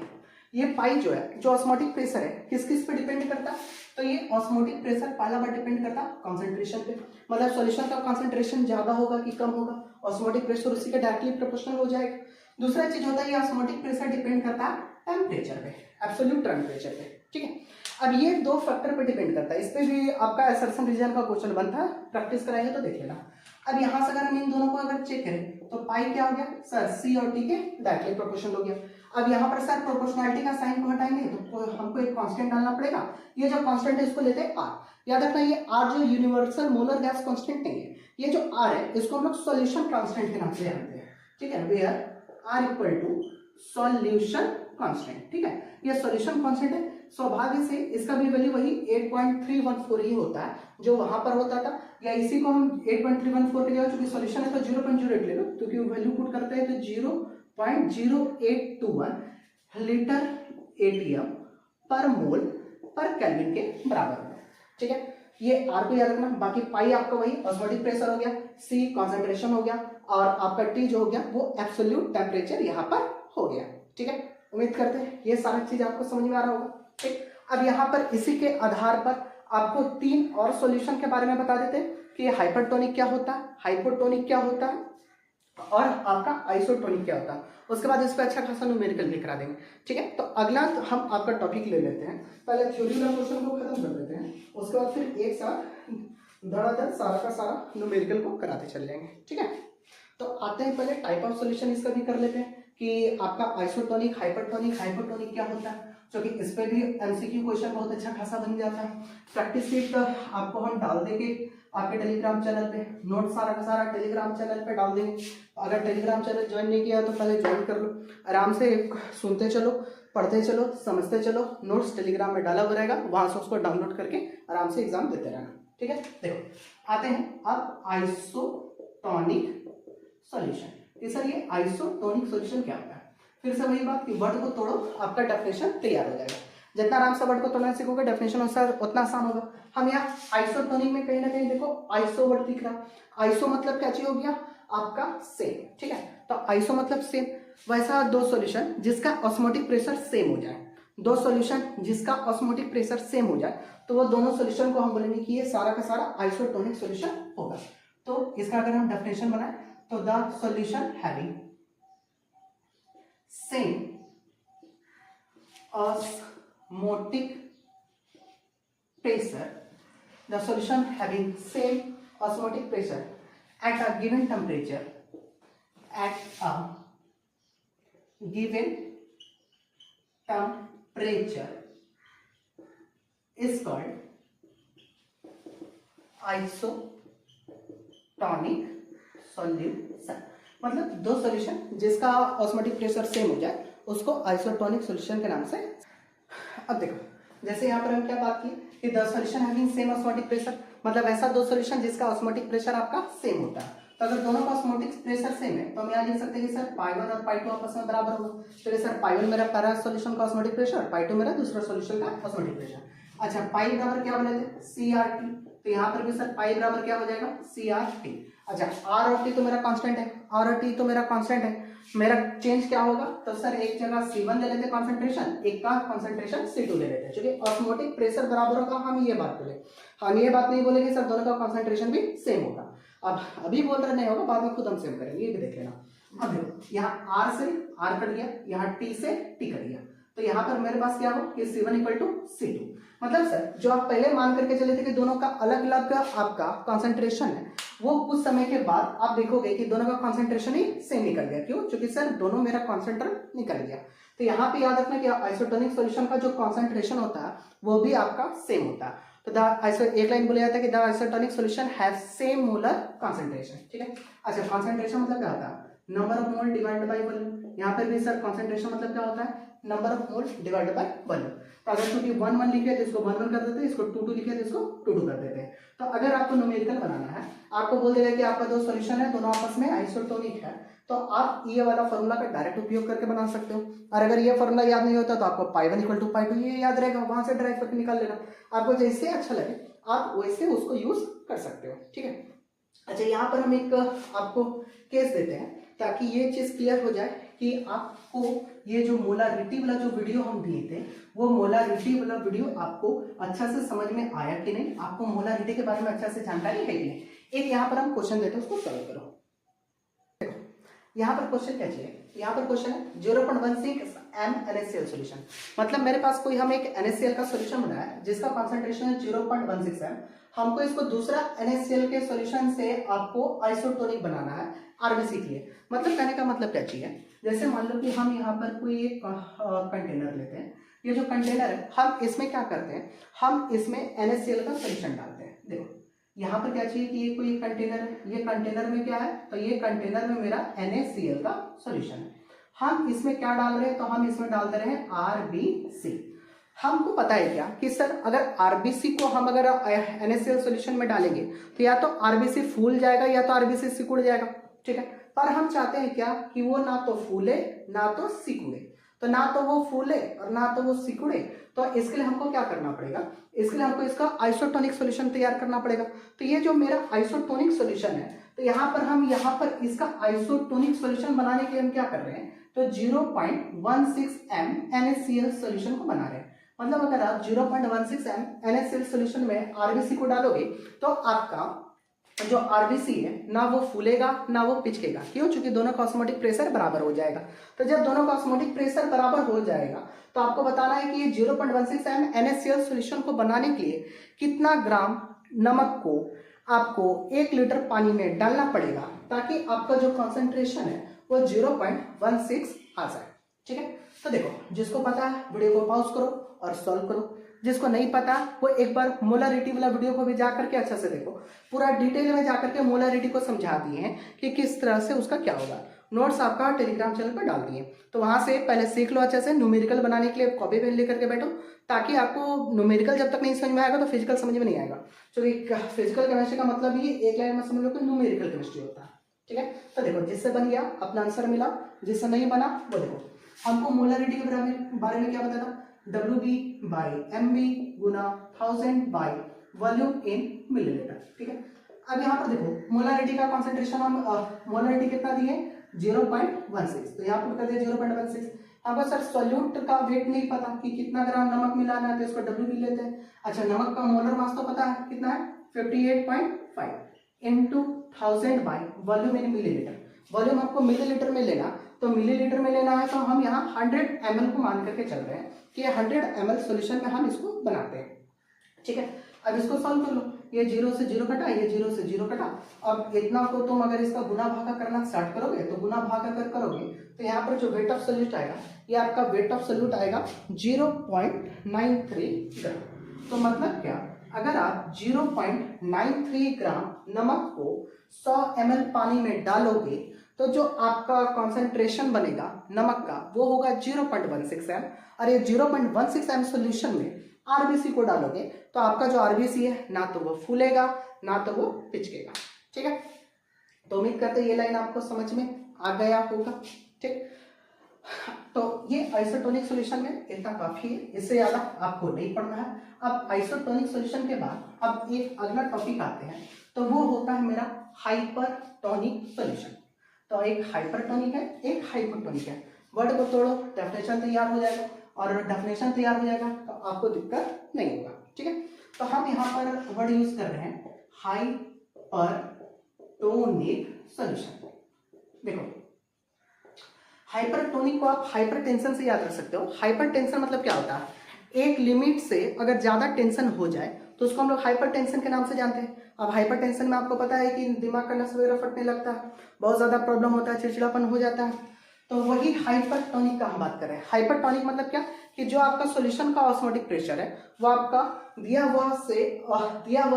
ये पाई जो है जो ऑस्मोटिक प्रेशर है किस किस पे डिपेंड करता है, तो ये ऑस्मोटिक प्रेशर पहला बार डिपेंड करता है कॉन्सेंट्रेशन पे, मतलब सॉल्यूशन का कॉन्सेंट्रेशन ज्यादा होगा कि कम होगा, ऑस्मोटिक प्रेशर उसी के डायरेक्टली प्रोपोर्शनल हो जाएगा। दूसरा चीज होता है ये ऑस्मोटिक प्रेशर डिपेंड करता है टेम्परेचर पे, एब्सोल्यूट टेम्परेचर पे, ठीक है। अब ये दो फैक्टर पे डिपेंड करता है, इस पे भी आपका असर्शन रीजन का क्वेश्चन बनता है, प्रैक्टिस कराएंगे तो देख लेना। अब यहाँ से अगर हम इन दोनों को अगर चेक करें तो पाई क्या हो गया सर, C और T के डायरेक्टली प्रोपोर्शनल हो गया। अब यहाँ पर सर प्रोपोर्शनैलिटी का साइन को हटाएंगे तो हमको एक कांस्टेंट डालना पड़ेगा, ये जो कांस्टेंट है इसको लेते हैं R। याद रखना ये R जो यूनिवर्सल मोलर गैस कांस्टेंट नहीं है, ये जो R है इसको हम लोग सॉल्यूशन कांस्टेंट के नाम से जानते हैं, ठीक है। Where R equal to solution constant, ठीक है। ये सॉल्यूशन कांस्टेंट है, सौभाग्य से इसका भी वैल्यू वही 8.314 ही होता है जो वहां पर होता था, या इसी को हम 8.314 के लिए, चूंकि सॉल्यूशन है तो 0.08 ले लो, क्योंकि वैल्यू पुट करते हैं तो 0.0821 लीटर ATM पर मोल पर केल्विन के बराबर होगा। ठीक है, ये आर को याद रखना। बाकी पाई आपका वही ऑस्मोटिक प्रेशर हो गया, सी कॉन्सेंट्रेशन हो गया, और आपका टी जो हो गया वो एब्सोल्यूट टेम्परेचर यहाँ पर हो गया। ठीक है, उम्मीद करते हैं ये सारी चीज आपको समझ में आ रहा होगा। ठीक, अब यहाँ पर इसी के आधार पर आपको 3 और सॉल्यूशन के बारे में बता देते हैं कि हाइपरटोनिक क्या होता है, हाइपोटोनिक क्या होता है, और आपका आइसोटोनिक क्या होता है। उसके बाद इस पर अच्छा खासा न्यूमेरिकल भी करा देंगे। ठीक है, तो अगला तो हम आपका टॉपिक ले लेते हैं। पहले थ्योरी वाला क्वेश्चन को खत्म कर देते हैं, उसके बाद फिर एक साथ धड़ाधड़ सारा का सारा न्यूमेरिकल को कराते चल जाएंगे। ठीक है, तो आते हैं पहले टाइप ऑफ सॉल्यूशन इसका भी कर लेते हैं कि आपका आइसोटोनिक, हाइपरटोनिक, हाइपोटोनिक क्या होता है, क्योंकि इस पे भी एमसीक्यू क्वेश्चन बहुत अच्छा खासा बन जाता है। प्रैक्टिस शीट आपको हम डाल देंगे आपके टेलीग्राम चैनल पे, नोट सारा का सारा टेलीग्राम चैनल पे डाल देंगे। अगर टेलीग्राम चैनल ज्वाइन नहीं किया तो पहले ज्वाइन कर लो, आराम से सुनते चलो, पढ़ते चलो, समझते चलो। नोट्स टेलीग्राम में डाला हुआ रहेगा, वहां से उसको डाउनलोड करके आराम से एग्जाम देते रहना। ठीक है, देखो आते हैं अब आइसोटोनिक सॉल्यूशन कि सर ये आइसोटोनिक सॉल्यूशन क्या होता है। फिर से वही बात कि वर्ड को तोड़ो, आपका डेफिनेशन तैयार हो जाएगा। जितना आराम से वर्ड को तोड़ना सीखोगे डेफिनेशन उतना आसान होगा। हम यहाँ आइसोटोनिक में कहीं ना कहीं देखो आइसो वर्ड दिख रहा। आइसो मतलब क्या चीज हो गया आपका सेम। ठीक है, तो आइसो मतलब सेम। वैसा दो सॉल्यूशन जिसका ऑस्मोटिक प्रेशर सेम हो जाए, दो सॉल्यूशन जिसका ऑस्मोटिक प्रेशर सेम हो जाए, तो वो दोनों सॉल्यूशन को हम बोलेंगे कि ये सारा का सारा आइसोटोनिक सॉल्यूशन होगा। तो इसका अगर हम डेफिनेशन बनाए तो the solution having same osmotic pressure, the solution having same osmotic pressure at a given temperature, at a given temperature is called isotonic solution। मतलब दो सॉल्यूशन जिसका ऑस्मोटिक प्रेशर सेम हो जाए उसको आइसोटोनिक सॉल्यूशन के नाम से। अब देखो जैसे यहाँ पर हम क्या बात की कि the solution having same osmotic pressure, मतलब ऐसा दो सॉल्यूशन जिसका ऑस्मोटिक प्रेशर आपका सेम होता है। तो अगर दोनों का ऑस्मोटिक प्रेशर सेम है तो हम यहाँ लिख सकते हैं कि सर पाई 1 और पाई 2 आपस में बराबर होगा। तो सर पाई 1 मेरा पहला सॉल्यूशन का ऑस्मोटिक प्रेशर, पाई 2 मेरा दूसरा सॉल्यूशन का ऑस्मोटिक प्रेशर। अच्छा, पाई बराबर क्या बने थे CRT, तो यहाँ पर भी सर पाई बराबर क्या हो जाएगा CRT। अच्छा, R और T तो मेरा कांस्टेंट है, R और T तो मेरा कांस्टेंट है, मेरा चेंज क्या होगा तो सर एक जगह C1 ले लेते कॉन्सेंट्रेशन, एक का कॉन्सेंट्रेशन C2 ले लेते हैं, क्योंकि ऑस्मोटिक प्रेशर बराबर होगा। हम ये बात बोले, हम ये बात नहीं बोलेंगे सर दोनों का कॉन्सेंट्रेशन भी सेम होगा। अब अभी बोल रहे नहीं होगा, बाद में खुद हम सेम करेंगे, ये भी देख लेना। अब देखो यहाँ R से R कट गया, यहाँ T से T कट गया, तो यहाँ पर मेरे पास क्या हो कि C1 इक्वल टू C2। मतलब सर जो आप पहले मान करके चले थे कि दोनों का अलग अलग आपका कॉन्सेंट्रेशन है, वो कुछ समय के बाद आप देखोगे कि दोनों का कॉन्सेंट्रेशन ही सेम निकल गया। क्यों? क्योंकि सर दोनों मेरा कॉन्सेंट्रेट निकल गया। तो यहाँ पे याद रखना कि आइसोटोनिक सॉल्यूशन का जो कॉन्सेंट्रेशन होता है वो भी आपका सेम होता है। तो एक लाइन बोला जाता है कि the isotonic solution have same molar concentration. ठीक है, अच्छा कॉन्सेंट्रेशन मतलब क्या होता है number of mole divided by volume. यहाँ पर भी सर कॉन्सेंट्रेशन मतलब क्या होता है number of mole divided by volume. तो अगर चूंकि 1 1 लिखे तो इसको 1 1 कर देते हैं, इसको 2 2 लिखे तो इसको 2 2 कर देते हैं। तो अगर आपको न्यूमेरिकल बनाना है, आपको बोल देगा कि आपका दो सॉल्यूशन है, दोनों आपस में आइसोटोनिक है, तो आप ये वाला फॉर्मूला का डायरेक्ट उपयोग करके बना सकते हो। और अगर ये फॉर्मूला याद नहीं होता तो आपको पाई 1 इक्वल टू पाई 2 ये याद रहेगा, वहां से ड्राइव करके निकाल लेना। आपको जैसे अच्छा लगे आप वैसे उसको यूज कर सकते हो। ठीक है, अच्छा यहाँ पर हम एक आपको केस देते हैं ताकि ये चीज क्लियर हो जाए कि आपको ये जो मोलारिटी वाला जो वीडियो हम दिए थे वो मोलारिटी वाला वीडियो आपको अच्छा से समझ में आया कि नहीं, आपको मोलारिटी के बारे में अच्छा से जानकारी है कि नहीं। एक यहाँ पर हम क्वेश्चन देते हैं, उसको सॉल्व करो। यहाँ पर क्वेश्चन क्या चाहिए, यहाँ पर क्वेश्चन है 0.16 m NaCl सॉल्यूशन। मतलब मेरे पास कोई हम एक NaCl का सॉल्यूशन बनाया है जिसका कॉन्सेंट्रेशन है 0.16 m। हमको इसको दूसरा NaCl के सॉल्यूशन से आपको आइसोटोनिक बनाना है आरबीसी के लिए। मतलब कहने का मतलब क्या चाहिए, जैसे मान लो कि हम यहाँ पर कोई एक कंटेनर लेते हैं, ये जो कंटेनर है हम इसमें क्या करते हैं, हम इसमें NaCl का सॉल्यूशन डालते हैं। देखो यहाँ पर क्या चाहिए कि ये कोई कंटेनर है, ये कंटेनर में क्या है तो ये कंटेनर में मेरा NaCl का सॉल्यूशन है। हम इसमें क्या डाल रहे हैं तो हम इसमें डाल दे रहे हैं RBC। हमको पता है क्या कि सर अगर RBC को हम अगर NaCl सॉल्यूशन में डालेंगे तो या तो RBC फूल जाएगा या तो RBC सिकुड़ जाएगा। ठीक है, पर हम चाहते हैं क्या कि वो ना तो फूले ना तो सिकुड़े। तो ना तो वो फूले और ना तो वो सिकुड़े, तो इसके लिए हमको क्या करना पड़ेगा, इसके लिए हमको इसका आइसोटोनिक सॉल्यूशन तैयार करना पड़ेगा। तो ये जो मेरा आइसोटोनिक सॉल्यूशन है, तो यहाँ पर इसका आइसोटोनिक सॉल्यूशन बनाने के लिए हम क्या कर रहे हैं, तो 0.16 m NaCl सॉल्यूशन को बना रहे हैं। मतलब अगर आप 0.16 m NaCl सॉल्यूशन में आरबीसी को डालोगे तो आपका जो आरबीसी है ना वो फूलेगा ना वो पिचकेगा। क्यों? चूंकि दोनों का ऑस्मोटिक प्रेशर बराबर हो जाएगा। तो जब दोनों का ऑस्मोटिक प्रेशर बराबर हो जाएगा तो आपको बताना है कि ये 0.16 m NaCl सॉल्यूशन को बनाने के लिए कितना ग्राम नमक को आपको 1 लीटर पानी में डालना पड़ेगा, ताकि आपका जो कॉन्सेंट्रेशन है वो 0.16 आ जाए। ठीक है, तो देखो जिसको पता है वीडियो को पॉज करो और सॉल्व करो, जिसको नहीं पता वो एक बार मोलरिटी वाला वीडियो को भी जाकर के अच्छा से देखो, पूरा डिटेल में जाकर के मोलरिटी को समझा दिए हैं कि किस तरह से उसका क्या होगा। नोट्स आपका टेलीग्राम चैनल पर डाल दिए, तो वहां से पहले सीख लो अच्छे से। न्यूमेरिकल बनाने के लिए कॉपी पेन लेकर के बैठो, ताकि आपको न्यूमेरिकल जब तक नहीं समझ में आएगा तो फिजिकल समझ में नहीं आएगा। क्योंकि फिजिकल केमिस्ट्री का मतलब ही एक लाइन में समझ लो कि न्यूमेरिकल केमिस्ट्री होता है। ठीक है, तो देखो जिससे बन गया अपना आंसर मिला, जिससे नहीं बना वो देखो। हमको मोलरिटी के बारे में क्या बताया था, WB/MB Guna 1000 by volume in millilitre. ठीक है, अब यहाँ पर देखो मोलरिटी का कॉन्सेंट्रेशन हम मोलरिटी कितना दिए 0.16, तो यहाँ पर कर दिया 0.16। हमको सर सॉल्यूट का वेट नहीं पता कि कितना ग्राम नमक मिलाना है, तो इसको WB लेते हैं। अच्छा, नमक का मोलर मास तो पता है कितना है 58.5 into 1000 by volume in millilitre. Volume आपको मिलीलीटर में लेना, तो मिलीलीटर में लेना है तो हम यहाँ 100 ml को मान करके चल रहे हैं कि 100 ml सॉल्यूशन में हम इसको बनाते हैं। ठीक है, अब इसको सॉल्व कर लो। ये 0 से 0 कटा, ये 0 से 0 कटा। अब इतना को तुम अगर इसका गुना भागा करना स्टार्ट करोगे तो गुना भागा कर करोगे तो यहाँ पर जो वेट ऑफ सोल्यूट आएगा, ये आपका वेट ऑफ सोल्यूट आएगा 0.93 ग्राम। तो मतलब क्या, अगर आप 0.93 ग्राम नमक को 100 ml पानी में डालोगे तो जो आपका कॉन्सेंट्रेशन बनेगा नमक का वो होगा 0.16 m। और ये 0.16 m सॉल्यूशन में आरबीसी को डालोगे तो आपका जो आरबीसी है ना तो वो फूलेगा ना तो वो पिचकेगा। ठीक है, तो उम्मीद करते हैं ये लाइन आपको समझ में आ गया होगा। ठीक, तो ये आइसोटोनिक सॉल्यूशन में इतना काफी है, इससे ज्यादा आपको नहीं पढ़ना है। अब आइसोटोनिक सॉल्यूशन के बाद अब एक अगला टॉपिक आते हैं, तो वो होता है मेरा हाइपरटोनिक सॉल्यूशन। तो एक हाइपरटोनिक है, एक हाइपोटोनिक है। वर्ड को तोड़ो, डेफिनेशन तैयार हो जाएगा, और डेफिनेशन तैयार हो जाएगा तो आपको दिक्कत नहीं होगा। ठीक है, तो हम यहाँ पर वर्ड यूज कर रहे हैं हाइपरटोनिक सॉल्यूशन। देखो हाइपरटोनिक को आप हाइपरटेंशन से याद रख सकते हो। हाइपरटेंशन मतलब क्या होता है, एक लिमिट से अगर ज्यादा टेंशन हो जाए तो उसको हम लोग हाइपरटेंशन के नाम से जानते हैं। अब हाइपरटेंशन में आपको पता है कि दिमाग का नस वगैरह फटने लगता है, बहुत ज्यादा प्रॉब्लम होता है, चिड़चिड़ापन हो जाता है। तो वही हाइपरटोनिक का हम बात कर रहे हैं। हाइपरटोनिक मतलब क्या, कि जो आपका सॉल्यूशन का ऑस्मोटिक प्रेशर है वो आपका दिया हुआ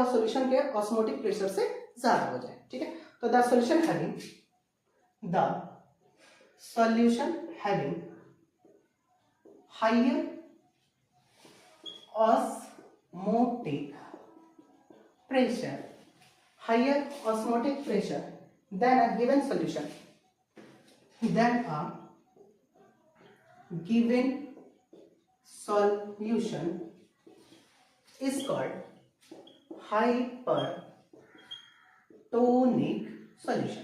सॉल्यूशन के ऑस्मोटिक प्रेशर से ज्यादा हो जाए। ठीक है, तो the solution having higher osmotic pressure than a given solution is called hypertonic solution।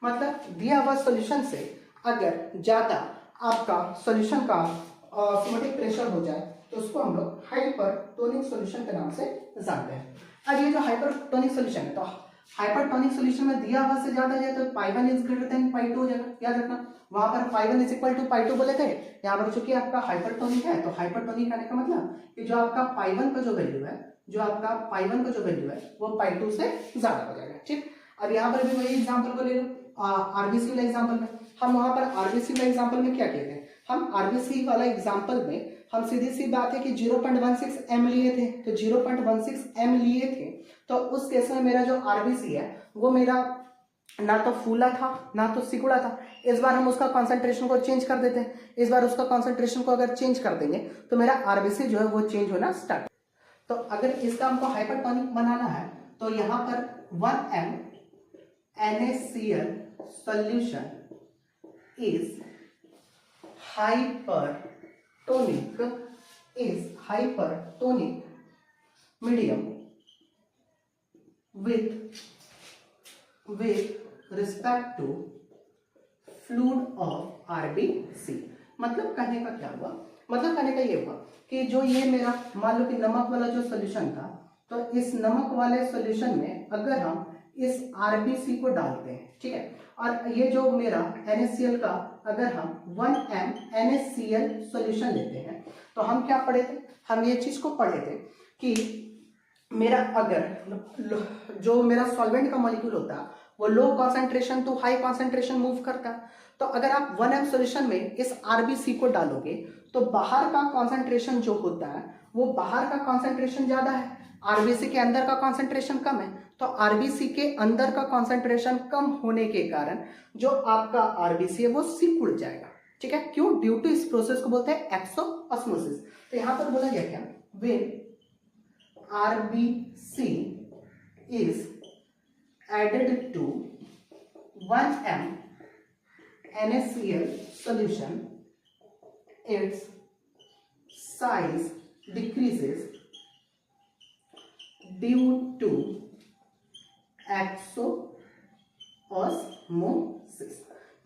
मतलब दिया हुआ सॉल्यूशन से अगर ज्यादा आपका सॉल्यूशन का ऑस्मोटिक प्रेशर हो जाए तो उसको हम लोग हाइपरटोनिक सॉल्यूशन के नाम से जानते हैं। अब ये जो हाइपरटोनिक सॉल्यूशन है, तो हाइपरटोनिक सॉल्यूशन में दिया हुआ से ज्यादा जाए तो π1 इज ग्रेटर देन π2 हो जाएगा। याद रखना, वहां पर π1 इज इक्वल टू π2 बोले थे, यहाँ पर चूंकि आपका हाइपरटोनिक है तो हाइपरटोनिक आने का मतलब कि जो आपका π1 का जो वैल्यू है वो π2 से ज्यादा हो जाएगा। ठीक, अब यहाँ पर भी वही एग्जाम्पल को ले लो, आरबीसी वाला एग्जाम्पल में हम वहां पर आरबीसी वाला एग्जाम्पल में क्या कहते हैं, हम आरबीसी वाला एग्जाम्पल में हम सीधी सी बात है कि 0.16 m लिए थे, तो 0.16 m लिए थे तो उस केस में मेरा जो आरबीसी है वो मेरा ना तो फूला था ना तो सिकुड़ा था। इस बार हम उसका कॉन्सेंट्रेशन को चेंज कर देते हैं। इस बार उसका कॉन्सेंट्रेशन को अगर चेंज कर देंगे तो मेरा आरबीसी जो है वो चेंज होना स्टार्ट। तो अगर इसका हमको हाइपरटोनिक बनाना है तो यहाँ पर 1 m NaCl solution is hypertonic is hypertonic medium with respect to fluid of RBC। मतलब कहने का क्या हुआ, मतलब कहने का ये हुआ कि जो ये मेरा मान लो कि नमक वाला जो सोल्यूशन था, तो इस नमक वाले सोल्यूशन में अगर हम इस RBC को डालते हैं, ठीक है, और ये जो मेरा NaCl का अगर हम 1m NaCl सोल्यूशन लेते हैं, तो हम क्या पढ़े थे, हम ये चीज को पढ़े थे कि मेरा अगर जो मेरा सॉल्वेंट का मॉलिक्यूल होता है वो low concentration to high concentration move करता है, तो अगर आप 1m सॉल्यूशन में इस RBC को डालोगे तो बाहर का कॉन्सेंट्रेशन जो होता है वो बाहर का कॉन्सेंट्रेशन ज्यादा है, RBC के अंदर का कॉन्सेंट्रेशन कम है, तो RBC के अंदर का कॉन्सेंट्रेशन कम होने के कारण जो आपका RBC है वो सिकुड़ जाएगा, ठीक है, क्यों, ड्यू टू इस प्रोसेस को बोलते हैं एक्सोऑस्मोसिस। तो यहां पर बोला गया क्या, when RBC is added to 1m NaCl solution, its size decreases due to एक्सोऑस्मोसिस।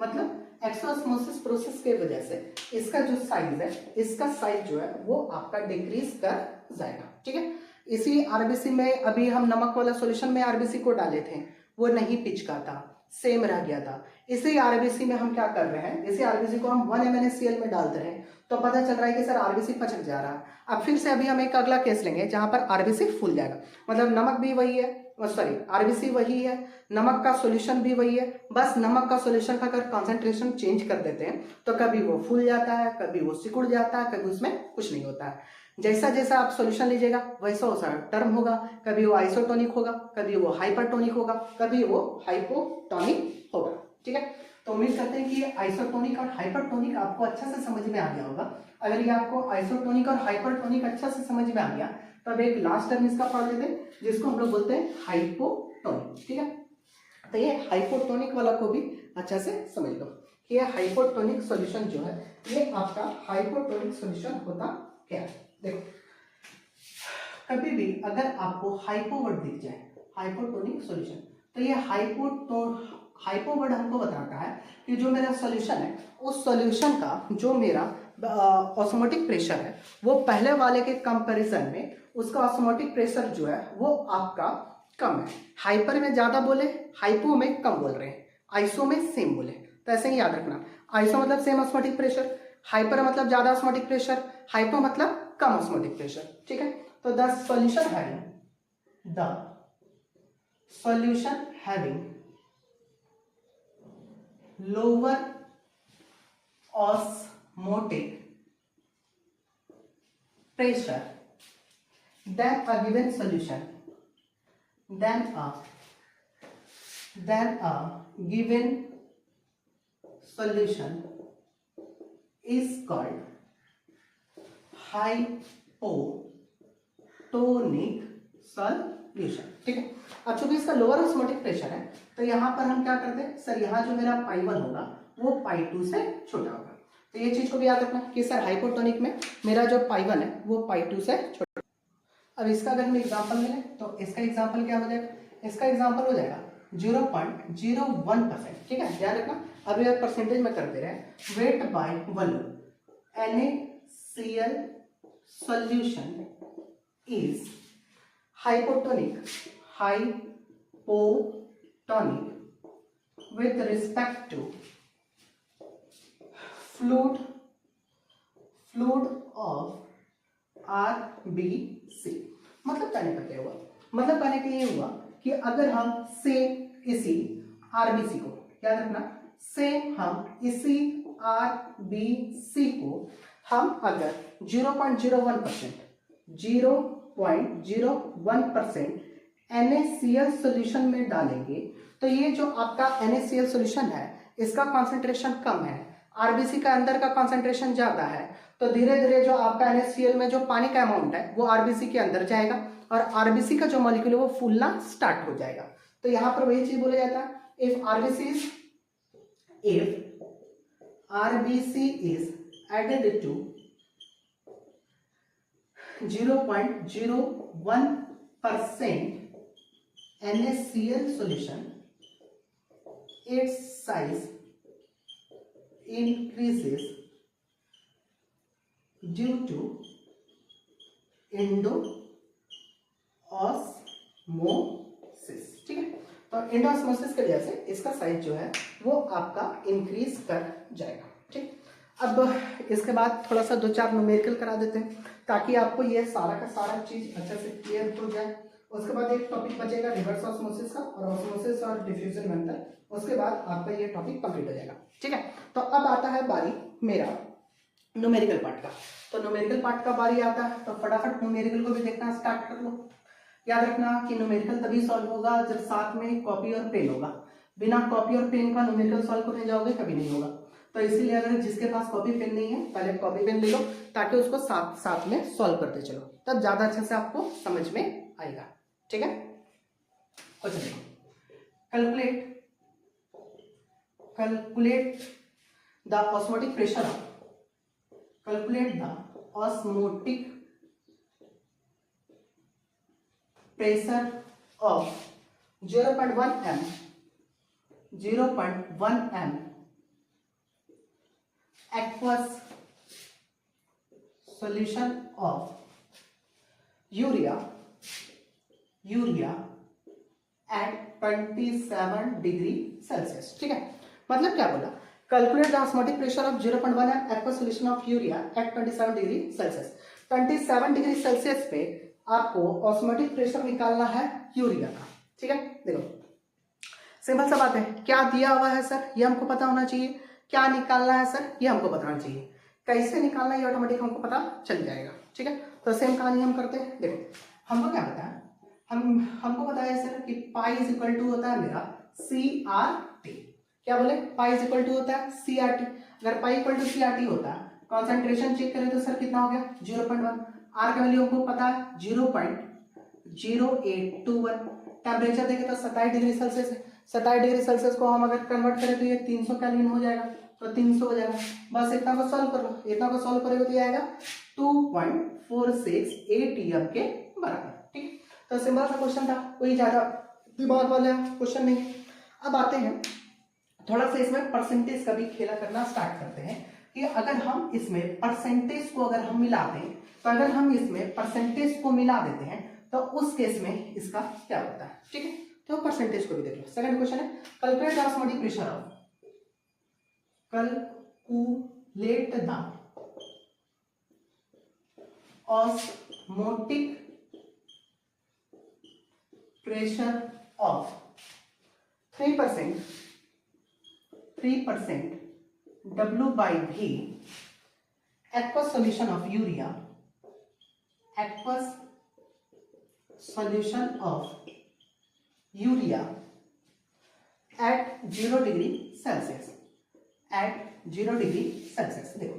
मतलब एक्सोऑस्मोसिस प्रोसेस के वजह से इसका जो साइज है, इसका साइज जो है वो आपका डिक्रीज कर जाएगा, ठीक है। इसी RBC में अभी हम नमक वाला सॉल्यूशन में RBC को डाले थे, वो नहीं पिचका था, सेम रह गया था। इसी RBC में हम क्या कर रहे हैं, इसी RBC को हम 1m NaCl में डालते हैं, तो पता चल रहा है कि सर RBC पचक जा रहा है। अब फिर से अभी हम एक अगला केस लेंगे जहां पर RBC फूल जाएगा, मतलब नमक भी वही है, सॉरी RBC वही है, नमक का सॉल्यूशन भी वही है, बस नमक का सॉल्यूशन का अगर कॉन्सेंट्रेशन चेंज कर देते हैं तो कभी वो फूल जाता है, कभी वो सिकुड़ जाता है, कभी उसमें कुछ नहीं होता है। जैसा जैसा आप सॉल्यूशन लीजिएगा वैसा वैसा टर्म होगा, कभी वो आइसोटोनिक होगा, कभी वो हाइपरटोनिक होगा, कभी वो हाइपोटोनिक होगा, ठीक है। तो उम्मीद करते हैं कि ये आइसोटोनिक और हाइपरटोनिक आपको अच्छा से समझ में आ गया होगा। अगर ये आपको आइसोटोनिक और हाइपरटोनिक अच्छा से समझ में आ गया तो अब एक लास्ट टर्म इसका पढ़ लेते हैं जिसको हम लोग बोलते हैं हाइपोटोनिक, ठीक है। तो ये हाइपोटोनिक वाला को भी अच्छा से समझ लो कि ये हाइपोटोनिक सॉल्यूशन जो है, ये आपका हाइपोटोनिक सॉल्यूशन होता क्या है। देखो, कभी भी अगर आपको हाइपो वर्ड दिख जाए, हाइपोटोनिक सॉल्यूशन, तो ये हाइपो वर्ड हमको बताता है कि जो मेरा सॉल्यूशन है उस सॉल्यूशन का जो मेरा ऑस्मोटिक प्रेशर है वो पहले वाले के कंपैरिजन में उसका ऑस्मोटिक प्रेशर जो है वो आपका कम है। हाइपर में ज्यादा बोले, हाइपो में कम बोल रहे हैं, आइसो में सेम बोले, तो ऐसे ही याद रखना। आइसो मतलब सेम ऑस्मोटिक प्रेशर, हाइपर मतलब ज्यादा ऑस्मोटिक प्रेशर, हाइपो मतलब कम ऑस्मोटिक प्रेशर, ठीक है। तो the solution having lower osmotic pressure than a given solution, than a given solution is called hypotonic solution, ठीक है। अब चूंकि इसका लोअर ऑस्मोटिक प्रेशर है तो यहां पर हम क्या करते हैं, सर यहां जो मेरा π1 होगा वो π2 से छोटा होगा, तो ये चीज को भी याद रखना कि सर हाइपोटोनिक में मेरा जो π1 है वो π2 से छोटा। अब इसका अगर हम एग्जांपल लें तो इसका एग्जांपल क्या हो जाएगा, इसका एग्जांपल हो जाएगा 0.01%, ठीक है, ध्यान रखना। अभी आप परसेंटेज में करते रहे, weight by volume NaCl solution is hypotonic with respect to fluid of RBC। मतलब कहने का क्या हुआ, मतलब कहने का ये हुआ कि अगर हम सेम इसी RBC को, याद रखना, सेम हम इसी RBC को हम अगर 0.01% NaCl सॉल्यूशन में डालेंगे तो ये जो आपका NaCl सॉल्यूशन है इसका कॉन्सेंट्रेशन कम है, RBC का अंदर का कॉन्सेंट्रेशन ज्यादा है, तो धीरे धीरे जो आपका NaCl में जो पानी का अमाउंट है वो RBC के अंदर जाएगा और RBC का जो मॉलिक्यूल है वो फूलना स्टार्ट हो जाएगा। तो यहां पर वही चीज बोला जाता है, if RBC is added to 0.01% NaCl solution, its size increases due to इंडोऑस्मोसिस। ठीक है, तो इंडोऑस्मोसिस की वजह से इसका साइज जो है वो आपका इंक्रीज कर जाएगा। ठीक, अब इसके बाद थोड़ा सा 2-4 न्यूमेरिकल करा देते हैं ताकि आपको ये सारा का सारा चीज अच्छे से क्लियर हो जाए। उसके बाद एक टॉपिक बचेगा रिवर्स ऑस्मोसिस का, और ऑस्मोसिस और डिफ्यूजन बनता है, उसके बाद आपका ये टॉपिक कंप्लीट हो जाएगा। ठीक है, तो अब आता है बारी मेरा न्यूमेरिकल पार्ट का। तो न्यूमेरिकल पार्ट का बारी आता है, तो फटाफट न्यूमेरिकल को भी देखना स्टार्ट कर लो। याद रखना कि न्यूमेरिकल तभी सॉल्व होगा जब साथ में कॉपी और पेन होगा। बिना कॉपी और पेन का न्यूमेरिकल सॉल्व करने जाओगे कभी नहीं होगा। तो इसीलिए अगर जिसके पास कॉपी पेन नहीं है पहले कॉपी पेन ले लो, ताकि उसको साथ साथ में सॉल्व करते चलो, तब ज्यादा अच्छे से आपको समझ में आएगा। ठीक है, क्वेश्चन देखो, calculate the osmotic pressure of calculate the osmotic pressure of 0.1 m aqueous solution of urea at 27 degree Celsius. ठीक है, मतलब क्या बोला, calculate the osmotic pressure of 0.1 m aqueous solution of urea at 27 degree Celsius. 27 degree Celsius पे आपको ऑस्मोटिक प्रेशर निकालना है यूरिया का। ठीक है, देखो सिंपल सा बात है, क्या दिया हुआ है सर ये हमको पता होना चाहिए, क्या निकालना है सर ये हमको बताना चाहिए, कैसे निकालना है ये ऑटोमेटिक हमको पता चल जाएगा। ठीक है, तो सेम कहानी हम करते हैं। देखो हमको क्या पता है, हमको पता है सर कि पाई इज इक्वल टू होता है मेरा CRT। क्या बोले, पाई इज इक्वल टू होता है CRT। अगर पाई इक्वल टू CRT होता है, कॉन्सेंट्रेशन चेक करें तो सर कितना हो गया 0.1, आर का वैल्यू हमको पता है 0.0821, टेम्परेचर देखें तो 27 डिग्री सेल्सियस है। 27 डिग्री सेल्सियस को हम अगर कन्वर्ट करें तो ये 300 केल्विन हो जाएगा, तो 300 हो जाएगा। बस इतना को सॉल्व कर लो, इतना को सॉल्व करेगा तो ये आएगा 2.46 ATM के बराबर। ठीक है, तो सिंपल सा क्वेश्चन था, कोई ज्यादा दिमाग वाला क्वेश्चन नहीं। अब आते हैं थोड़ा सा इसमें परसेंटेज का भी खेला करना स्टार्ट करते हैं कि अगर हम इसमें परसेंटेज को अगर हम मिला दें, तो अगर हम इसमें परसेंटेज को मिला देते हैं तो उस केस में इसका क्या होता है। ठीक है, तो परसेंटेज को भी देख लो। सेकंड क्वेश्चन है, calculate the osmotic pressure of, calculate the osmotic pressure of 3% W/V aqueous solution of urea, aqueous solution of urea at 0 degree Celsius, at 0 degree Celsius. देखो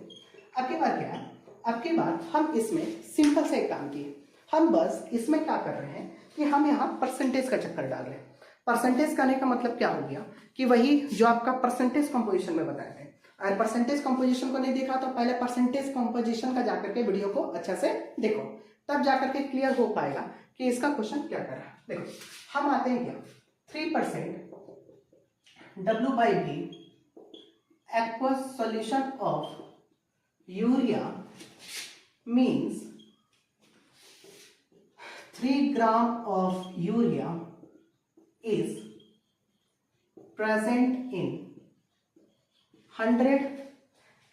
अब की बार क्या है, अब की बार हम इसमें सिंपल से एक काम किए, हम बस इसमें क्या कर रहे हैं कि हम यहाँ परसेंटेज का चक्कर डाल रहे हैं। परसेंटेज करने का मतलब क्या हो गया कि वही जो आपका परसेंटेज कंपोजिशन में बताए थे, अगर परसेंटेज कंपोजिशन को नहीं देखा तो पहले परसेंटेज कंपोजिशन का जाकर के वीडियो को अच्छा से देखो, तब जाकर के क्लियर हो पाएगा कि इसका क्वेश्चन क्या कर रहा है। देखो हम आते हैं क्या, 3% W/V aqueous solution of urea means 3 gram of urea is present in 100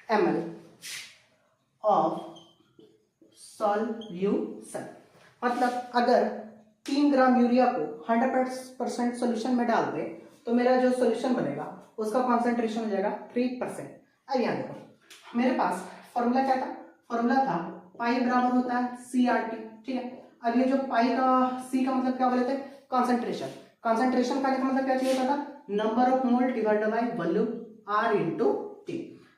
ml of solution। मतलब अगर 3 ग्राम यूरिया को 100% सोल्यूशन में डाल दे तो मेरा जो सोल्यूशन बनेगा उसका कॉन्सेंट्रेशन हो जाएगा 3%। अब यहाँ देखो मेरे पास फॉर्मूला क्या था, फॉर्मूला था पाई बराबर होता है CRT। ठीक है, अब ये जो पाई का C का मतलब क्या बोले थे, कॉन्सेंट्रेशन। कॉन्सेंट्रेशन का मतलब क्या चाहिए होता था, number of mole divided by volume R into T।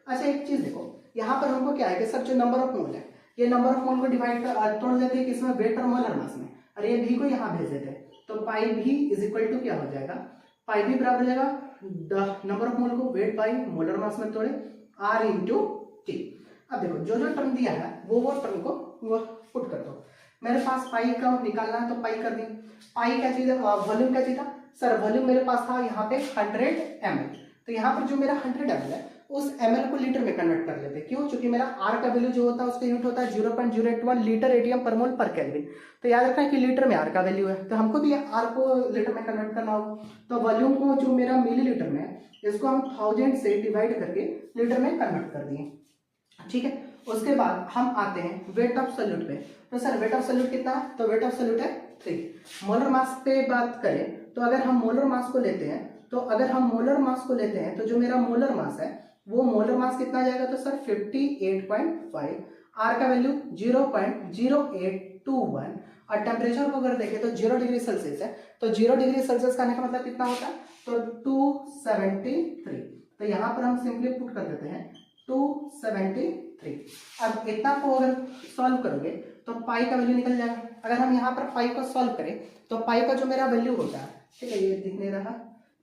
अच्छा एक चीज देखो, यहाँ पर हमको क्या है कि सर जो नंबर ऑफ मोल है, ये नंबर ऑफ मोल को डिवाइड कर तोड़ देते हैं किसमें, वेट और मोलर मास में, और ये भी को यहाँ भेज देते हैं, तो पाई भी इज इक्वल टू क्या हो जाएगा, पाई भी बराबर हो जाएगा नंबर ऑफ मोल को वेट बाई मोलर मास में तोड़े R into T। अब देखो जो जो टर्म दिया है वो टर्म को वो पुट कर दो। मेरे पास पाई का निकालना है तो पाई कर दी। पाई क्या चीज है, वॉल्यूम क्या चीज था सर, वॉल्यूम मेरे पास था यहाँ पे 100 ml। तो यहाँ पर जो मेरा 100 ml है उस ml को लीटर में कन्वर्ट कर लेते हैं। क्यों? क्योंकि मेरा R का वैल्यू जो होता है उसका यूनिट होता है 0.081 लीटर एटीएम पर मोल पर केल्विन। तो याद रखना कि लीटर में R का वैल्यू है, तो हमको भी R को लीटर में कन्वर्ट करना होगा। तो वॉल्यूम को जो मेरा मिलीलीटर में है इसको हम 1000 से डिवाइड करके लीटर में कन्वर्ट कर दिए। ठीक है, उसके बाद हम आते हैं वेट ऑफ सोल्यूट पे। तो सर वेट ऑफ सोल्यूट कितना है, तो वेट ऑफ सोल्यूट है 3। मोलर मास पे बात करें तो अगर हम मोलर मास को लेते हैं तो जो मेरा मोलर मास है वो मोलर मास कितना जाएगा, तो सर 58.5। आर का वैल्यू 0.0821 और टेम्परेचर को अगर देखें तो 0 डिग्री सेल्सियस है। तो 0 डिग्री सेल्सियस का का मतलब कितना होता है, तो 273। तो यहाँ पर हम सिंपली पुट कर देते हैं 273। अब इतना को अगर सॉल्व करोगे तो पाई का वैल्यू निकल जाएगा। अगर हम यहाँ पर पाई को सॉल्व करें तो पाई का जो मेरा वैल्यू होता है, ठीक है, ये दिख नहीं रहा,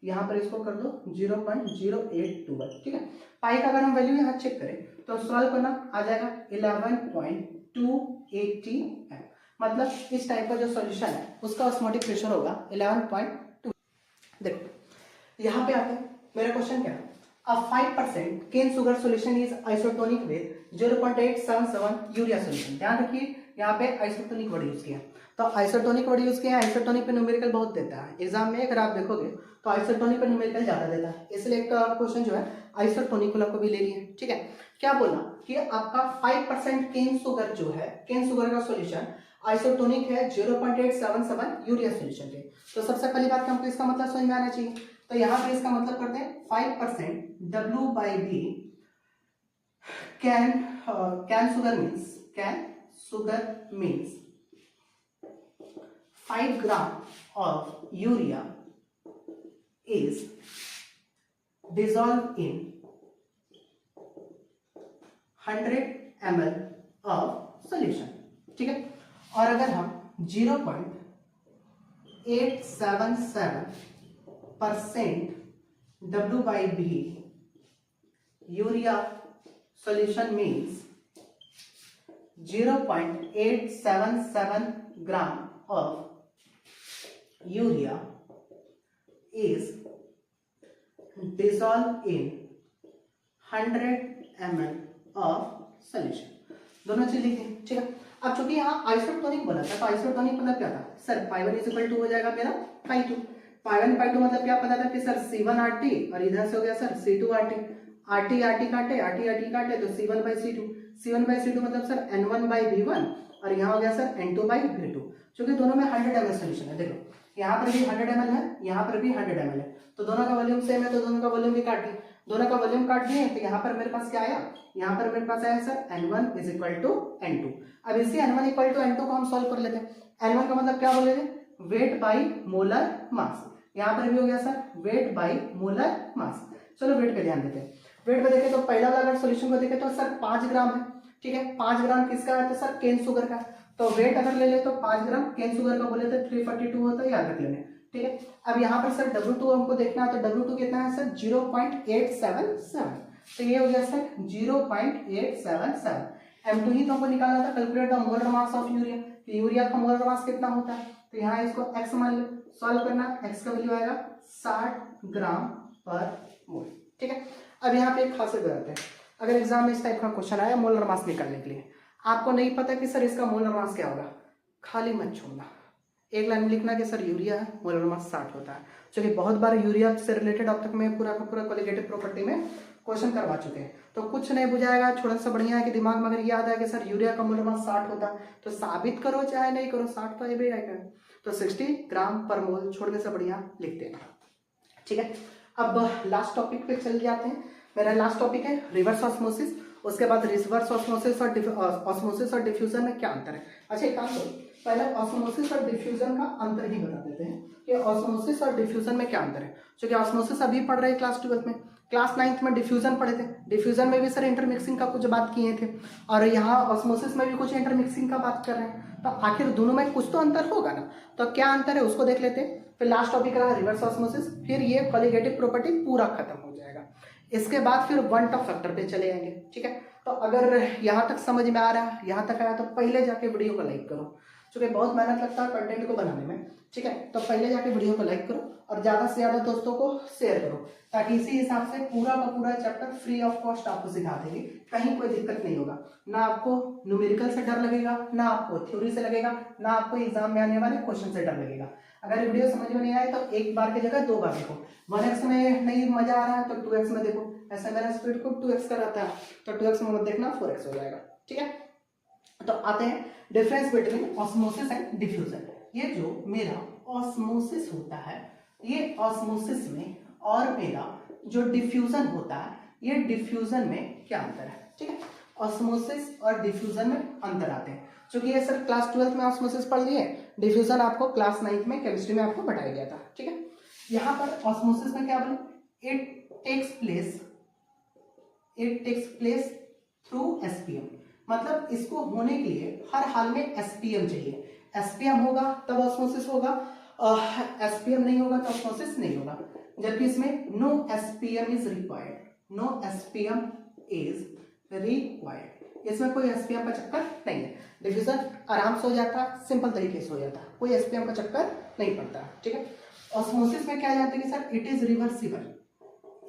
यहाँ पर इसको कर दो 0.0821। ठीक है, पाई का अगर हम वैल्यू यहाँ चेक करें तो सॉल्व करना आ जाएगा 11.280 m। मतलब इस टाइप का जो सॉल्यूशन है उसका ऑस्मोटिक प्रेशर होगा 11.2। देखो यहाँ पे आते हैं, मेरा क्वेश्चन क्या है, A 5% cane sugar solution is isotonic with 0.877 urea solution। ध्यान रखिए यहाँ पे आइसोटोनिक वर्ड यूज किया, तो आइसोटोनिक वर्ड यूज किया। आइसोटोनिक पे न्यूमेरिकल बहुत देता है एग्जाम में, अगर आप देखोगे तो आइसोटोनिक पे न्यूमेरिकल ज्यादा देता है, इसलिए एक क्वेश्चन जो है आइसोटोनिक वाला को भी ले लिए। ठीक है, क्या बोला कि आपका 5% केन सुगर जो है, केन सुगर का सोल्यूशन आइसोटोनिक है 0.877 यूरिया सोल्यूशन के। तो सबसे पहली बात हमको इसका मतलब समझ में आना चाहिए। तो यहाँ पे इसका मतलब करते हैं 5% W/B can sugar means 5 gram of urea is dissolved in 100 ml of solution। ठीक है, और अगर हम 0.877% W/B urea solution means 0.877 gram of urea is dissolved in 100 ml of solution। दोनों चीज लिखे। ठीक है, अब चूंकि यहाँ आइसोटोनिक बोला था तो आइसोटोनिक मतलब क्या था सर, पाई 1 इक्वल टू हो जाएगा मेरा पाई 2। पाई 1 पाई 2 मतलब क्या पता था कि सर C1RT और इधर से हो गया सर C2RT। RT काटे तो C1/C2 मतलब सर N1/V1 और यहाँ हो गया सर N2/V2। क्योंकि दोनों में 100 ml सोल्यूशन है। देखो यहाँ पर भी 100 ml है, यहाँ पर भी 100 ml है, तो दोनों का वॉल्यूम सेम है, तो दोनों का वॉल्यूम भी काट दिए। दोनों का वॉल्यूम काट दिए तो यहाँ पर मेरे पास क्या आया, यहाँ पर मेरे पास आया सर N1 = N2। अब इसी N1 = N2 को हम सॉल्व कर लेते हैं। N1 का मतलब क्या बोले थे, वेट बाई मोलर मास। यहाँ पर भी हो गया sir weight by molar mass. चलो वेट पे ध्यान देते हैं। वेट पे देखें तो पहला वाला अगर सोल्यूशन को देखें तो सर 5 ग्राम है। ठीक है, 5 ग्राम किसका है, तो सर केन शुगर का। तो वेट अगर ले ले तो 5 ग्राम केन शुगर का बोले तो 342 होता है, याद रख लेना। ठीक है, अब यहाँ पर सर W2 हमको देखना है, तो W2 कितना है सर 0.877। तो ये हो गया सर 0.877। M2 ही तो हमको निकालना था, calculate the molar mass of urea. Urea का मोलर मास कितना होता है, तो यहाँ इसको x मान लो, सॉल्व करना, x का वैल्यू आएगा 60 ग्राम पर मोल। ठीक है, अब यहाँ पे एक खासियत बताते हैं, अगर एग्जाम में इस टाइप का क्वेश्चन आया मोलर मास निकालने के लिए, आपको नहीं पता कि सर इसका मोलर मास क्या होगा, खाली मत छोड़ना, एक लाइन में लिखना कि सर यूरिया है, मोलर मास 60 होता है। क्योंकि बहुत बार यूरिया से रिलेटेड अब तक में पूरा का पूरा क्वालिटेटिव प्रॉपर्टी में क्वेश्चन करवा चुके हैं, तो कुछ नहीं बुझाएगा। थोड़ा सा बढ़िया है कि दिमाग में अगर याद आए कि सर यूरिया का मोलर मास 60 होता है, तो साबित करो चाहे नहीं करो 60 तो ये भी आएगा। तो 60 ग्राम पर मोल छोड़ने से बढ़िया लिख देना। ठीक है, अब लास्ट टॉपिक पे चल जाते हैं। मेरा लास्ट टॉपिक है रिवर्स ऑस्मोसिस। उसके बाद रिवर्स ऑस्मोसिस और डिफ्यूजन में क्या अंतर है। अच्छा एक काम करो, पहले ऑस्मोसिस और डिफ्यूजन का अंतर ही बता देते हैं कि ऑस्मोसिस और डिफ्यूजन में क्या अंतर है। क्योंकि ऑस्मोसिस अभी पढ़ रहे हैं क्लास 12 में, क्लास 9th में डिफ्यूजन पढ़े थे। डिफ्यूजन में भी सर इंटरमिक्सिंग का कुछ बात किए थे, और यहाँ ऑस्मोसिस में भी कुछ इंटरमिक्सिंग का बात कर रहे हैं। तो आखिर दोनों में कुछ तो अंतर होगा ना, तो क्या अंतर है उसको देख लेते हैं। फिर लास्ट टॉपिक रहा रिवर्स ऑस्मोसिस, फिर ये कॉलिगेटिव प्रॉपर्टी पूरा खत्म हो जाएगा। इसके बाद फिर वन टॉप फैक्टर पे चले जाएंगे। ठीक है, तो अगर यहाँ तक समझ में आ रहा है, यहाँ तक आया, तो पहले जाके वीडियो को लाइक करो, क्योंकि बहुत मेहनत लगता है कंटेंट को बनाने में, ठीक है। तो पहले जाके वीडियो को लाइक करो और ज़्यादा से ज़्यादा दोस्तों को शेयर करो, ताकि इसी हिसाब से पूरा का पूरा चैप्टर फ्री ऑफ कॉस्ट आपको सिखा देंगे, कहीं कोई दिक्कत नहीं होगा, ना आपको न्यूमेरिकल से डर लगेगा, ना आपको थ्योरी से लगेगा, ना आपको एग्जाम में आने वाले क्वेश्चन से डर लगेगा। अगर वीडियो समझ में नहीं आए तो एक बार की जगह 2 बार देखो। 1x में नहीं मजा आ रहा है तो 2x में देखो, ऐसा मेरा स्पीड को 2x का रहता है तो 2x में मत देखना, 4x हो जाएगा, ठीक है। तो आते हैं difference between osmosis and diffusion. ये जो मेरा ऑस्मोसिस होता है, ये ऑस्मोसिस में और मेरा जो डिफ्यूजन होता है, ये डिफ्यूजन में क्या अंतर है, ठीक है। ऑस्मोसिस और डिफ्यूजन में अंतर आते हैं, क्योंकि ये सर क्लास 12th में ऑस्मोसिस पढ़ लिए, डिफ्यूजन आपको क्लास 9th में केमिस्ट्री में आपको बताया गया था, ठीक है। यहाँ पर ऑस्मोसिस में क्या बोले, it takes place through SPM, मतलब इसको होने के लिए हर हाल में एसपीएम चाहिए, एसपीएम होगा तब ऑस्मोसिस होगा, एसपीएम नहीं होगा तो ऑस्मोसिस नहीं होगा। जबकि इसमें no SPM is required, no SPM is required, इसमें कोई एसपीएम का चक्कर नहीं है, डिफ्यूजन आराम से हो जाता है, सिंपल तरीके से हो जाता है, कोई एसपीएम का चक्कर नहीं पड़ता, ठीक है। ऑस्मोसिस में क्या जानते हैं कि sir it is reversible,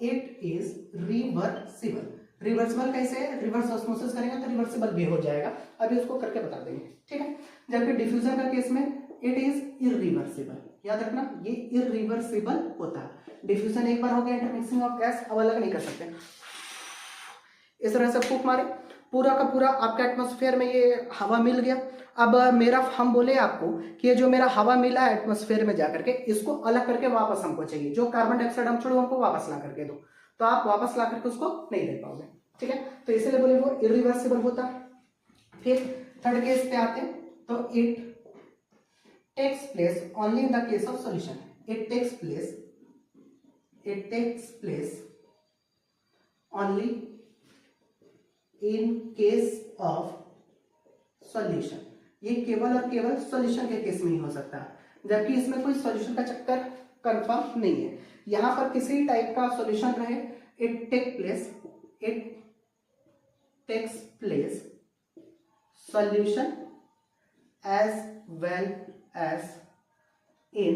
it is reversible. Reversible कैसे है, रिवर्स ऑस्मोसिस करेंगे तो रिवर्सिबल भी हो जाएगा, अभी उसको करके बता देंगे, ठीक है। जबकि डिफ्यूजन का केस में इट इज इरिवर्सिबल, याद रखना ये इरिवर्सिबल होता है। डिफ्यूजन एक बार हो गया, इंटरमिक्सिंग ऑफ गैस अब अलग नहीं कर सकते, इस तरह से फूंक मारे पूरा का पूरा आपका एटमॉस्फेयर में ये हवा मिल गया। अब मेरा हम बोले आपको कि ये जो मेरा हवा मिला है एटमॉस्फेयर में जाकर के, इसको अलग करके वापस हमको चाहिए, जो कार्बन डाइऑक्साइड हम छोड़ो हमको वापस ला करके दो, तो आप वापस ला करके उसको नहीं दे पाओगे, ठीक है। तो इसीलिए बोले वो इरिवर्सिबल होता है। फिर थर्ड केस पे आते हैं, तो it takes place only in the case of solution, it takes place only in case of solution, ये केवल और केवल सॉल्यूशन के केस में ही हो सकता है, जबकि इसमें कोई सॉल्यूशन का चक्कर कंफर्म नहीं है। यहां पर किसी टाइप का सॉल्यूशन रहे, it takes place solution as well as in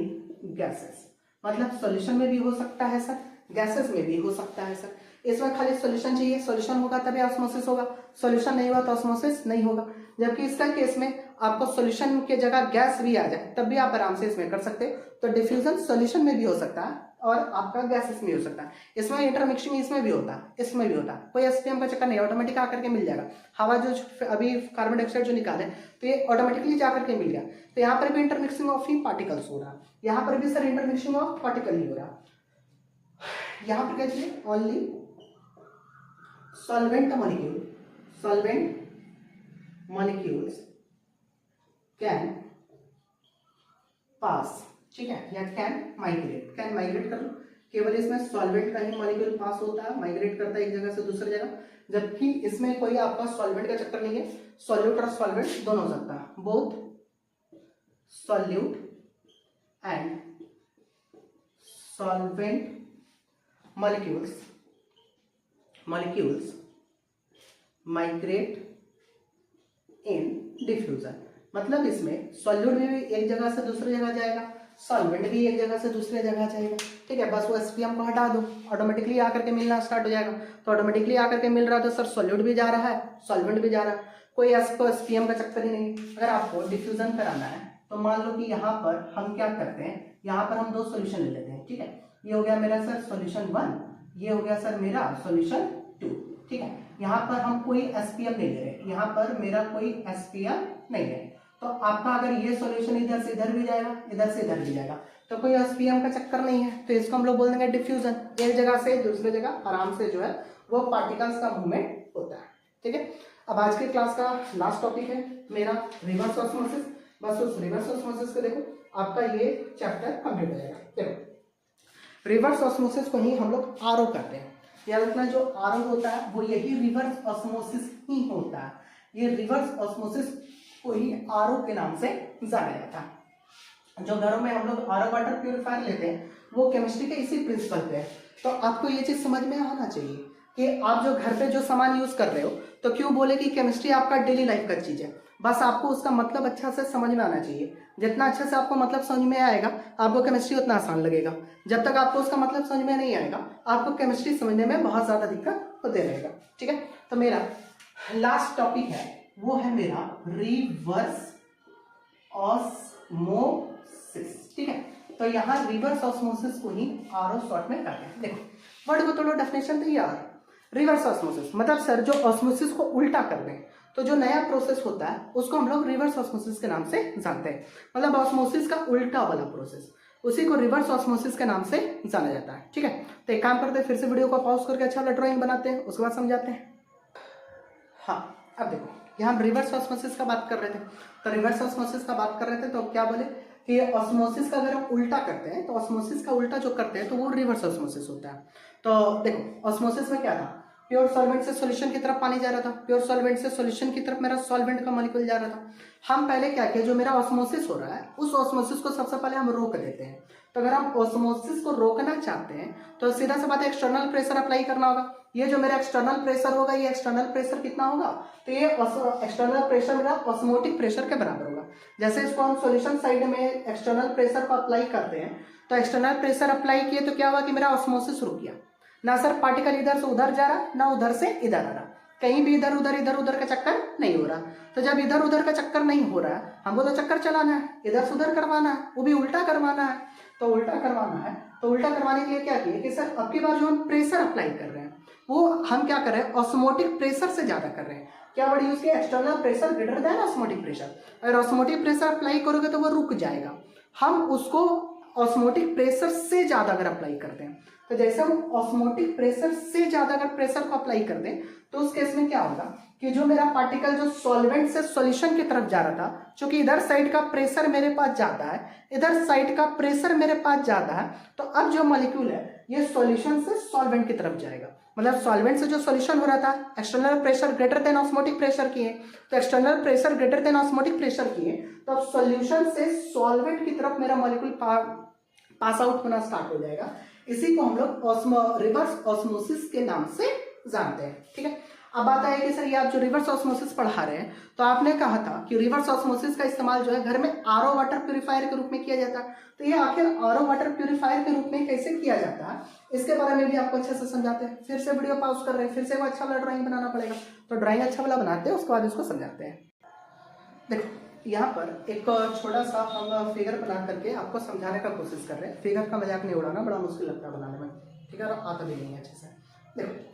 gases, मतलब सॉल्यूशन में भी हो सकता है सर, गैसेस में भी हो सकता है सर। इसमें खाली सॉल्यूशन चाहिए, सॉल्यूशन होगा तभी ऑस्मोसिस होगा, सॉल्यूशन नहीं हुआ तो ऑस्मोसिस नहीं होगा। जबकि इसका केस में आपको सॉल्यूशन के जगह गैस भी आ जाए तब भी आप आराम से इसमें कर सकते हो। तो डिफ्यूजन सॉल्यूशन में भी हो सकता है और आपका गैसेस में हो सकता है, इसमें इंटरमिक्सिंग इसमें भी होता है, इसमें भी होता है, कोई एसपीएम का चक्कर नहीं, ऑटोमेटिक आकर के मिल जाएगा। हवा जो अभी कार्बन डाइऑक्साइड जो निकाले तो ये ऑटोमेटिकली जाकर के मिल गया। तो यहाँ पर भी इंटरमिक्सिंग ऑफ ही पार्टिकल्स हो रहा है, यहाँ पर भी सर इंटरमिक्सिंग ऑफ पार्टिकल ही हो रहा है। यहाँ पर क्या चाहिए, only solvent molecules can pass, ठीक है, या कैन माइग्रेट कर लो, केवल इसमें सॉल्वेंट का ही मॉलिक्यूल पास होता है, माइग्रेट करता है एक जगह से दूसरी जगह, जबकि इसमें कोई आपका सॉल्वेंट का चक्कर नहीं है, सॉल्यूट और सॉल्वेंट दोनों हो सकता है, both solute and solvent molecules migrate in diffusion, मतलब इसमें सॉल्यूट भी एक जगह से दूसरी जगह जाएगा, सॉल्वेंट भी एक जगह से दूसरी जगह जाएगा, ठीक है। बस वो एसपीएम को हटा दो, ऑटोमेटिकली आकर के मिलना स्टार्ट हो जाएगा। तो ऑटोमेटिकली आकर के मिल रहा है तो सर सॉल्यूट भी जा रहा है, सॉल्वेंट भी जा रहा है, कोई एसपीएम का चक्कर ही नहीं। अगर आपको डिफ्यूजन कराना है तो मान लो कि यहाँ पर हम क्या करते हैं, यहाँ पर हम 2 सोल्यूशन ले लेते हैं, ठीक है। ये हो गया मेरा सर सोल्यूशन 1, ये हो गया सर मेरा सोल्यूशन 2, ठीक है। यहाँ पर हम कोई एसपीएम नहीं ले रहे, यहाँ पर मेरा कोई एसपीएम नहीं है, तो आपका अगर ये सॉल्यूशन इधर से इधर भी जाएगा, इधर से इधर भी जाएगा, तो कोई एसपीएम का चक्कर नहीं है, तो इसको हम लोग बोल देंगे डिफ्यूजन, एक जगह से दूसरी जगह आराम से जो है वो पार्टिकल्स का मूवमेंट होता है, ठीक है। अब आज की क्लास का लास्ट टॉपिक है मेरा रिवर्स ऑस्मोसिस। बस उस रिवर्स ऑस्मोसिस को देखो, आपका ये चैप्टर कंप्लीट हो जाएगा। देखो रिवर्स ऑस्मोसिस को ही हम लोग आरओ करते हैं, याद रखना जो आरओ होता है वो यही रिवर्स ऑस्मोसिस ही होता है, ये रिवर्स ऑस्मोसिस को ही आरओ के नाम से जाना जाता है। जो घरों में हम लोग आरओ वाटर प्यूरिफायर लेते हैं वो केमिस्ट्री के इसी प्रिंसिपल पे है। तो आपको ये चीज समझ में आना चाहिए कि आप जो घर पे जो सामान यूज कर रहे हो, तो क्यों बोले कि केमिस्ट्री आपका डेली लाइफ का चीज है। बस आपको उसका मतलब अच्छा से समझ में आना चाहिए। जितना अच्छे से आपको मतलब समझ में आएगा, आपको केमिस्ट्री उतना आसान लगेगा। जब तक आपको उसका मतलब समझ में नहीं आएगा, आपको केमिस्ट्री समझने में बहुत ज्यादा दिक्कत होते रहेगा। ठीक है, तो मेरा लास्ट टॉपिक है, वो है मेरा रिवर्स ऑस्मोसिस। ठीक है, तो यहाँ रिवर्स ऑस्मोसिस को ही आरओ शॉर्ट में कहते हैं। देखो वर्ड को थोड़ा डेफिनेशन थे यार। रिवर्स ऑस्मोसिस मतलब सर जो ऑस्मोसिस को उल्टा कर दें, तो जो नया प्रोसेस होता है उसको हम लोग रिवर्स ऑस्मोसिस के नाम से जानते हैं। मतलब ऑस्मोसिस का उल्टा वाला प्रोसेस, उसी को रिवर्स ऑस्मोसिस के नाम से जाना जाता है। ठीक है, तो एक काम करते हैं, फिर से वीडियो को पॉज करके अच्छा वाला ड्राइंग बनाते हैं, उसके बाद समझाते हैं। हाँ, अब देखो यहाँ हम रिवर्स ऑस्मोसिस का बात कर रहे थे, तो रिवर्स ऑस्मोसिस का बात कर रहे थे तो क्या बोले कि ऑस्मोसिस का अगर हम उल्टा करते हैं, तो ऑस्मोसिस का उल्टा जो करते हैं तो वो रिवर्स ऑस्मोसिस होता है। तो देखो ऑस्मोसिस में क्या था, प्योर सॉल्वेंट से सॉल्यूशन की तरफ पानी जा रहा था, प्योर सॉल्वेंट से सॉल्यूशन की तरफ मेरा सॉल्वेंट का मॉलिक्यूल जा रहा था। हम पहले क्या किया, जो मेरा ऑस्मोसिस हो रहा है उस ऑस्मोसिस को सबसे पहले हम रोक देते हैं। तो अगर हम ऑस्मोसिस को रोकना चाहते हैं तो सीधा सा बात है, एक्सटर्नल प्रेशर अप्लाई करना होगा। ये जो मेरा एक्सटर्नल प्रेशर होगा, ये एक्सटर्नल प्रेशर कितना होगा, तो ये एक्सटर्नल प्रेशर मेरा ऑस्मोटिक प्रेशर के बराबर होगा। जैसे इसको हम सॉल्यूशन साइड में एक्सटर्नल प्रेशर को अप्लाई करते हैं, तो एक्सटर्नल प्रेशर अप्लाई किए तो क्या हुआ कि मेरा ऑस्मोसिस रुक गया। ना सर पार्टिकल इधर से उधर जा रहा, ना उधर से इधर आ रहा, कहीं भी इधर उधर का चक्कर नहीं हो रहा। तो जब इधर उधर का चक्कर नहीं हो रहा है, हमको तो चक्कर चलाना है, इधर से उधर करवाना है, वो भी उल्टा करवाना है। तो उल्टा करवाना है, तो उल्टा करवाने के लिए क्या किए कि सर अब की बार जो हम प्रेशर अप्लाई कर रहे हैं वो हम क्या कर रहे हैं, ऑस्मोटिक प्रेशर से ज्यादा कर रहे हैं। क्या वर्ड यूज किया, external pressure greater than osmotic pressure. अगर ऑस्मोटिक प्रेशर अप्लाई करोगे तो वो रुक जाएगा, हम उसको ऑस्मोटिक प्रेशर से ज्यादा अगर अप्लाई करते हैं, तो जैसे हम ऑस्मोटिक प्रेशर से ज्यादा अगर प्रेशर को अप्लाई कर दें, तो उस केस में क्या होगा कि जो मेरा पार्टिकल जो सॉल्वेंट से सॉल्यूशन की तरफ जा रहा था, क्योंकि इधर साइड का प्रेशर मेरे पास ज्यादा है, इधर साइड का प्रेशर मेरे पास ज्यादा है, तो अब जो मॉलिक्यूल है ये सॉल्यूशन से सॉल्वेंट की तरफ जाएगा। मतलब सॉल्वेंट से जो सॉल्यूशन हो रहा था, external pressure greater than osmotic pressure किए, तो external pressure greater than osmotic pressure किए, तो अब सॉल्यूशन से सॉल्वेंट की तरफ मेरा मॉलिक्यूल पास आउट होना स्टार्ट हो जाएगा। इसी को हम लोग रिवर्स ऑस्मोसिस के नाम से जानते हैं। ठीक है, अब बात है कि सर ये आप जो रिवर्स ऑस्मोसिस पढ़ा रहे हैं, तो आपने कहा था कि रिवर्स ऑस्मोसिस का इस्तेमाल जो है घर में आरओ वाटर प्यूरिफायर के रूप में किया जाता है। तो ये आखिर आरओ वाटर प्यूरिफायर के रूप में कैसे किया जाता है, इसके बारे में भी आपको अच्छे से समझाते हैं। फिर से वीडियो पॉज कर रहे हैं, फिर से वो अच्छा वाला ड्राइंग बनाना पड़ेगा, तो ड्राइंग अच्छा वाला बनाते हैं, उसके बाद इसको समझाते हैं। देखो यहाँ पर एक छोटा सा हम फिगर बना करके आपको समझाने का कोशिश कर रहे हैं। फिगर का मजाक नहीं उड़ाना, बड़ा मुश्किल लगता है बनाने में। ठीक है, और आता भी नहीं है अच्छे से। देखो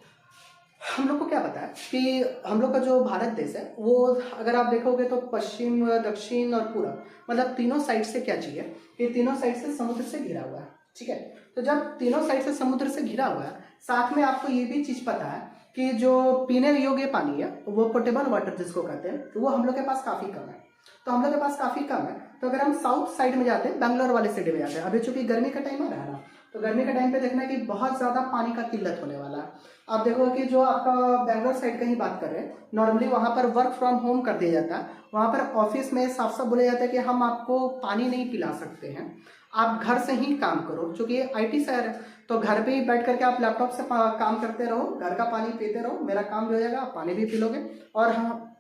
हम लोग को क्या पता है कि हम लोग का जो भारत देश है वो अगर आप देखोगे तो पश्चिम, दक्षिण और पूरब, मतलब तीनों साइड से क्या चाहिए, ये तीनों साइड से समुद्र से घिरा हुआ है। ठीक है, तो जब तीनों साइड से समुद्र से घिरा हुआ है, साथ में आपको ये भी चीज पता है कि जो पीने योग्य पानी है वो पोर्टेबल वाटर जिसको कहते हैं, वो हम लोग के पास काफी कम है। तो हम लोग के पास काफी कम है, तो अगर हम साउथ साइड में जाते हैं, बैंगलोर वाले साइड में जाते हैं, अभी चूंकि गर्मी का टाइम आ रहा है ना, तो गर्मी के टाइम पे देखना कि बहुत ज्यादा पानी का किल्लत होने वाला है। आप देखो कि जो आपका बैंगलोर साइड का ही बात कर रहे हैं, नॉर्मली वहां पर वर्क फ्रॉम होम कर दिया जाता है। वहां पर ऑफिस में साफ साफ बोला जाता है कि हम आपको पानी नहीं पिला सकते हैं, आप घर से ही काम करो। क्योंकि ये IT शहर है, तो घर पे ही बैठ करके आप लैपटॉप से काम करते रहो, घर का पानी पीते रहो, मेरा काम भी हो जाएगा, आप पानी भी पी लोगे और हम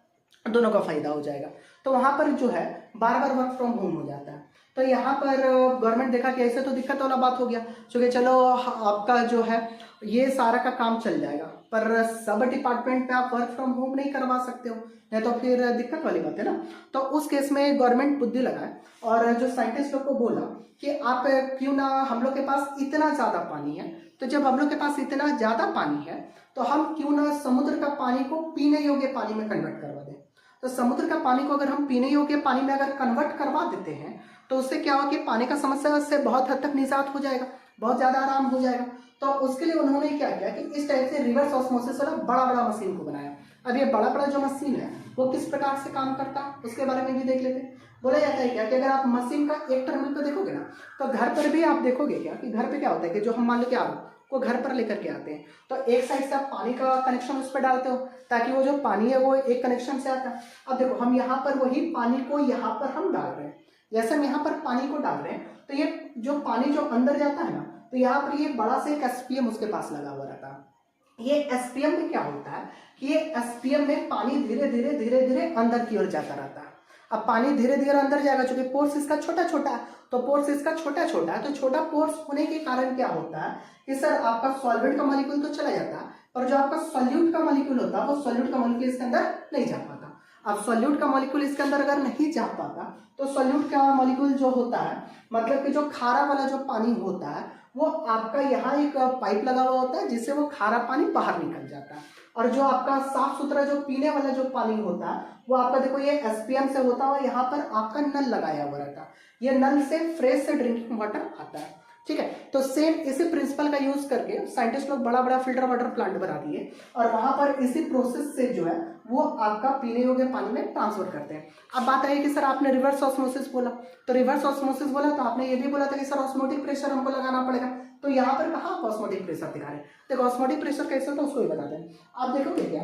दोनों का फायदा हो जाएगा। तो वहां पर जो है बार बार वर्क फ्रॉम होम हो जाता है। तो यहाँ पर गवर्नमेंट देखा कि ऐसे तो दिक्कत वाला बात हो गया, क्योंकि चलो आपका जो है ये सारा का काम चल जाएगा, पर सब डिपार्टमेंट पे आप वर्क फ्रॉम होम नहीं करवा सकते हो, नहीं तो फिर दिक्कत वाली बात है ना। तो उस केस में गवर्नमेंट बुद्धि लगाए और जो साइंटिस्ट लोग को बोला कि आप क्यों ना, हम लोग के पास इतना ज्यादा पानी है, तो जब हम लोग के पास इतना ज्यादा पानी है तो हम क्यों ना समुद्र का पानी को पीने योग्य पानी में कन्वर्ट करवा दें। तो समुद्र का पानी को अगर हम पीने योग्य पानी में अगर कन्वर्ट करवा देते हैं, तो उससे क्या होगा कि पानी का समस्या से बहुत हद तक निजात हो जाएगा, बहुत ज्यादा आराम हो जाएगा। तो उसके लिए उन्होंने क्या किया कि इस टाइप से रिवर्स ऑस्मोसिस वाला बड़ा बड़ा मशीन को बनाया। अब ये बड़ा बड़ा जो मशीन है वो किस प्रकार से काम करता है उसके बारे में भी देख लेते हैं। बोला जाता है क्या कि अगर आप मशीन का एक टर्मिनल पे देखोगे ना, तो घर पर भी आप देखोगे क्या कि घर पे क्या होता है कि जो हम मान लो कि आप को घर पर लेकर के आते हैं, तो एक साइड से आप पानी का कनेक्शन उस पर डालते हो ताकि वो जो पानी है वो एक कनेक्शन से आता है। अब देखो हम यहाँ पर वही पानी को यहाँ पर हम डाल रहे हैं, जैसे हम यहाँ पर पानी को डाल रहे हैं तो ये जो पानी जो अंदर जाता है ना, तो यहाँ पर ये बड़ा से एक SPM उसके पास लगा हुआ रहता है। ये एसपीएम में क्या होता है कि ये एसपीएम में पानी धीरे धीरे अंदर की ओर जाता रहता है। अब पानी धीरे धीरे अंदर जाएगा, चूंकि पोर्स इसका छोटा छोटा है, तो पोर्स इसका छोटा छोटा है, तो छोटा पोर्स होने के कारण क्या होता है कि सर आपका सॉल्वेंट का मॉलिक्यूल तो चला जाता है, पर जो आपका सॉल्यूट का मॉलिक्यूल होता है वो सॉल्यूट का मॉलिक्यूल इसके अंदर नहीं जा पाता। अब सॉल्यूट का मॉलिक्यूल इसके अंदर अगर नहीं जा पाता तो सॉल्यूट का मॉलिक्यूल जो होता है, मतलब कि जो खारा वाला जो पानी होता है, वो आपका यहाँ एक पाइप लगा हुआ होता है जिससे वो खारा पानी बाहर निकल जाता है। और जो आपका साफ सुथरा जो पीने वाला जो पानी होता है वो आपका देखो ये एसपीएम से होता हुआ यहाँ पर आपका नल लगाया हुआ रहता है। ये नल से फ्रेश से ड्रिंकिंग वाटर आता है, ठीक है। तो सेम इसी प्रिंसिपल का यूज करके साइंटिस्ट लोग बड़ा बड़ा फिल्टर वाटर प्लांट बना दिए और वहां पर इसी प्रोसेस से जो है वो आपका पीने योग्य पानी में ट्रांसफर करते हैं। अब बात आई कि सर आपने रिवर्स ऑस्मोसिस बोला, तो रिवर्स ऑस्मोसिस बोला तो आपने ये भी बोला था कि सर ऑस्मोटिक प्रेशर हमको लगाना पड़ेगा। तो यहाँ पर कहाँ आप ऑस्मोटिक प्रेशर दिखा रहे हैं? देखो ऑस्मोटिक प्रेशर कैसे होता है उसको ही बताते हैं। आप देखोगे क्या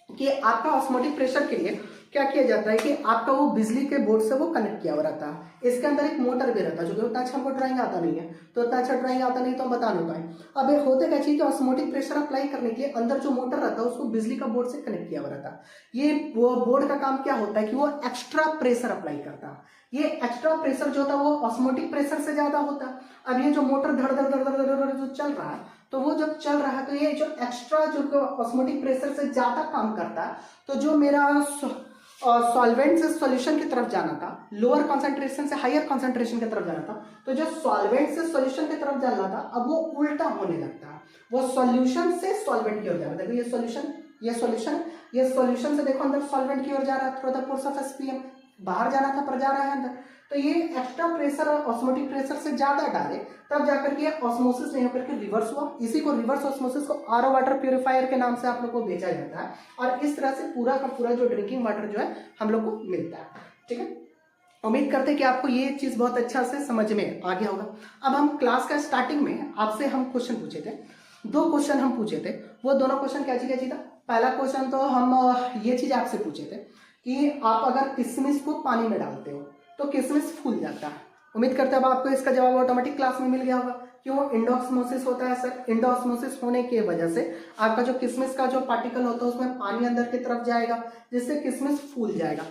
कि आपका ऑस्मोटिक प्रेशर के लिए क्या किया जाता है कि आपका वो बिजली के बोर्ड से वो कनेक्ट किया हुआ रहता है। इसके अंदर एक मोटर भी रहता है, जो कि उतना अच्छा हमको ड्राइंग आता नहीं है, तो उतना अच्छा ड्राइंग आता नहीं तो हम बता नहीं पाए। अब ये होते क्या चीज, ऑस्मोटिक प्रेशर अप्लाई करने के लिए अंदर जो मोटर रहता है उसको बिजली का बोर्ड से कनेक्ट किया हुआ रहता है। ये वो बोर्ड का काम क्या होता है कि वो एक्स्ट्रा प्रेशर अप्लाई करता है। ये एक्स्ट्रा प्रेशर जो होता है वो ऑस्मोटिक प्रेशर से ज्यादा होता है। अब ये जो मोटर धड़ धड़ धड़ धड़ धड़ जो चल रहा है, तो वो जब चल रहा है तो ये जो एक्स्ट्रा जो ऑस्मोटिक प्रेशर से ज्यादा काम करता है, तो जो मेरा सॉल्वेंट से सॉल्यूशन की तरफ जाना था, लोअर कॉन्सेंट्रेशन से हायर कॉन्सेंट्रेशन की तरफ जाना था, तो जो सॉल्वेंट से सॉल्यूशन की तरफ जाना था अब वो उल्टा होने लगता है। वो सॉल्यूशन से सॉल्वेंट की ओर जा रहा है। देखो ये सॉल्यूशन, ये सॉल्यूशन, ये सॉल्यूशन से देखो अंदर सॉल्वेंट की ओर जा रहा है through the course of SPM. बाहर जाना था पर जा रहा है अंदर। तो ये एक्स्ट्रा प्रेशर ऑस्मोटिक प्रेशर से ज्यादा डाले तब जाकर के ऑस्मोसिस नहीं होकर के रिवर्स हुआ। इसी को रिवर्स ऑस्मोसिस को आरओ वाटर प्यूरिफायर के नाम से आप लोग को बेचा जाता है और इस तरह से पूरा का पूरा जो ड्रिंकिंग वाटर जो है हम लोग को मिलता है, ठीक है। उम्मीद करते हैं कि आपको ये चीज बहुत अच्छा से समझ में आ गया होगा। अब हम क्लास का स्टार्टिंग में आपसे हम क्वेश्चन पूछे थे, 2 क्वेश्चन हम पूछे थे। वो दोनों क्वेश्चन क्या चीज था? पहला क्वेश्चन तो हम ये चीज आपसे पूछे थे कि आप अगर किशमिश को पानी में डालते हो तो किशमिश फूल जाता है। उम्मीद करते हैं अब आपको इसका जवाब ऑटोमेटिक क्लास में मिल गया होगा। क्यों? इंडोऑस्मोसिस होता है सर। इंडोऑस्मोसिस होने की वजह से आपका जो किशमिश का जो पार्टिकल होता है उसमें पानी अंदर की तरफ जाएगा जिससे किशमिश फूल जाएगा।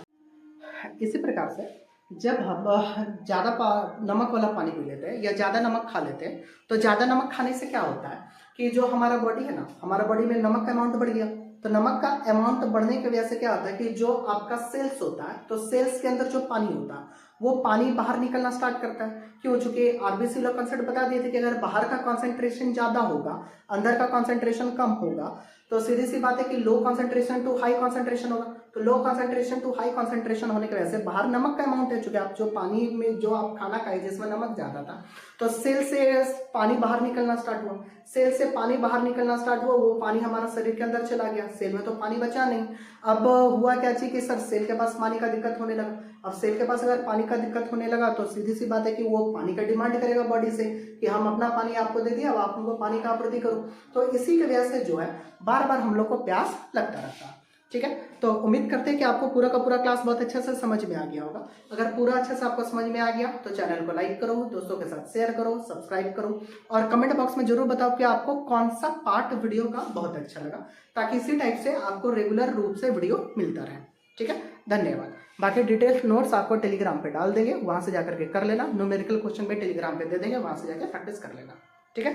इसी प्रकार से जब हम ज्यादा नमक वाला पानी पी लेते हैं या ज्यादा नमक खा लेते हैं, तो ज्यादा नमक खाने से क्या होता है कि जो हमारा बॉडी है ना, हमारा बॉडी में नमक का अमाउंट बढ़ गया। तो नमक का अमाउंट बढ़ने की वजह से क्या होता है कि जो आपका सेल्स होता है, तो सेल्स के अंदर जो पानी होता है वो पानी बाहर निकलना स्टार्ट करता है। क्यों? चूंकि आरबीसी लॉ कंसेप्ट बता दिए थे कि अगर बाहर का कॉन्सेंट्रेशन ज्यादा होगा, अंदर का कॉन्सेंट्रेशन कम होगा, तो सीधी सी बात है कि low concentration to high concentration होगा। तो low concentration to high concentration होने की वजह से बाहर नमक का अमाउंट है, चूंकि आप जो पानी में जो आप खाना खाए जिसमें नमक ज्यादा था, तो सेल से पानी बाहर निकलना स्टार्ट हुआ। सेल से पानी बाहर निकलना स्टार्ट हुआ, वो पानी हमारा शरीर के अंदर चला गया। सेल में तो पानी बचा नहीं। अब हुआ क्या चीज कि सर सेल के पास पानी का दिक्कत होने लगा। अब सेल के पास अगर पानी का दिक्कत होने लगा तो सीधी सी बात है कि वो पानी का डिमांड करेगा बॉडी से कि हम अपना पानी आपको दे दिया, अब आप हमको पानी का आपूर्ति करो। तो इसी की वजह से जो है बार बार हम लोग को प्यास लगता रहता है, ठीक है। तो उम्मीद करते हैं कि आपको पूरा का पूरा क्लास बहुत अच्छे से समझ में आ गया होगा। अगर पूरा अच्छे से आपको समझ में आ गया तो चैनल को लाइक करो, दोस्तों के साथ शेयर करो, सब्सक्राइब करो और कमेंट बॉक्स में जरूर बताओ कि आपको कौन सा पार्ट वीडियो का बहुत अच्छा लगा, ताकि इसी टाइप से आपको रेगुलर रूप से वीडियो मिलता रहे, ठीक है। धन्यवाद। बाकी डिटेल्स नोट्स आपको टेलीग्राम पे डाल देंगे, वहां से जाकर के कर लेना। न्यूमेरिकल क्वेश्चन पे टेलीग्राम पे दे देंगे, वहां से जाकर प्रैक्टिस कर लेना, ठीक है।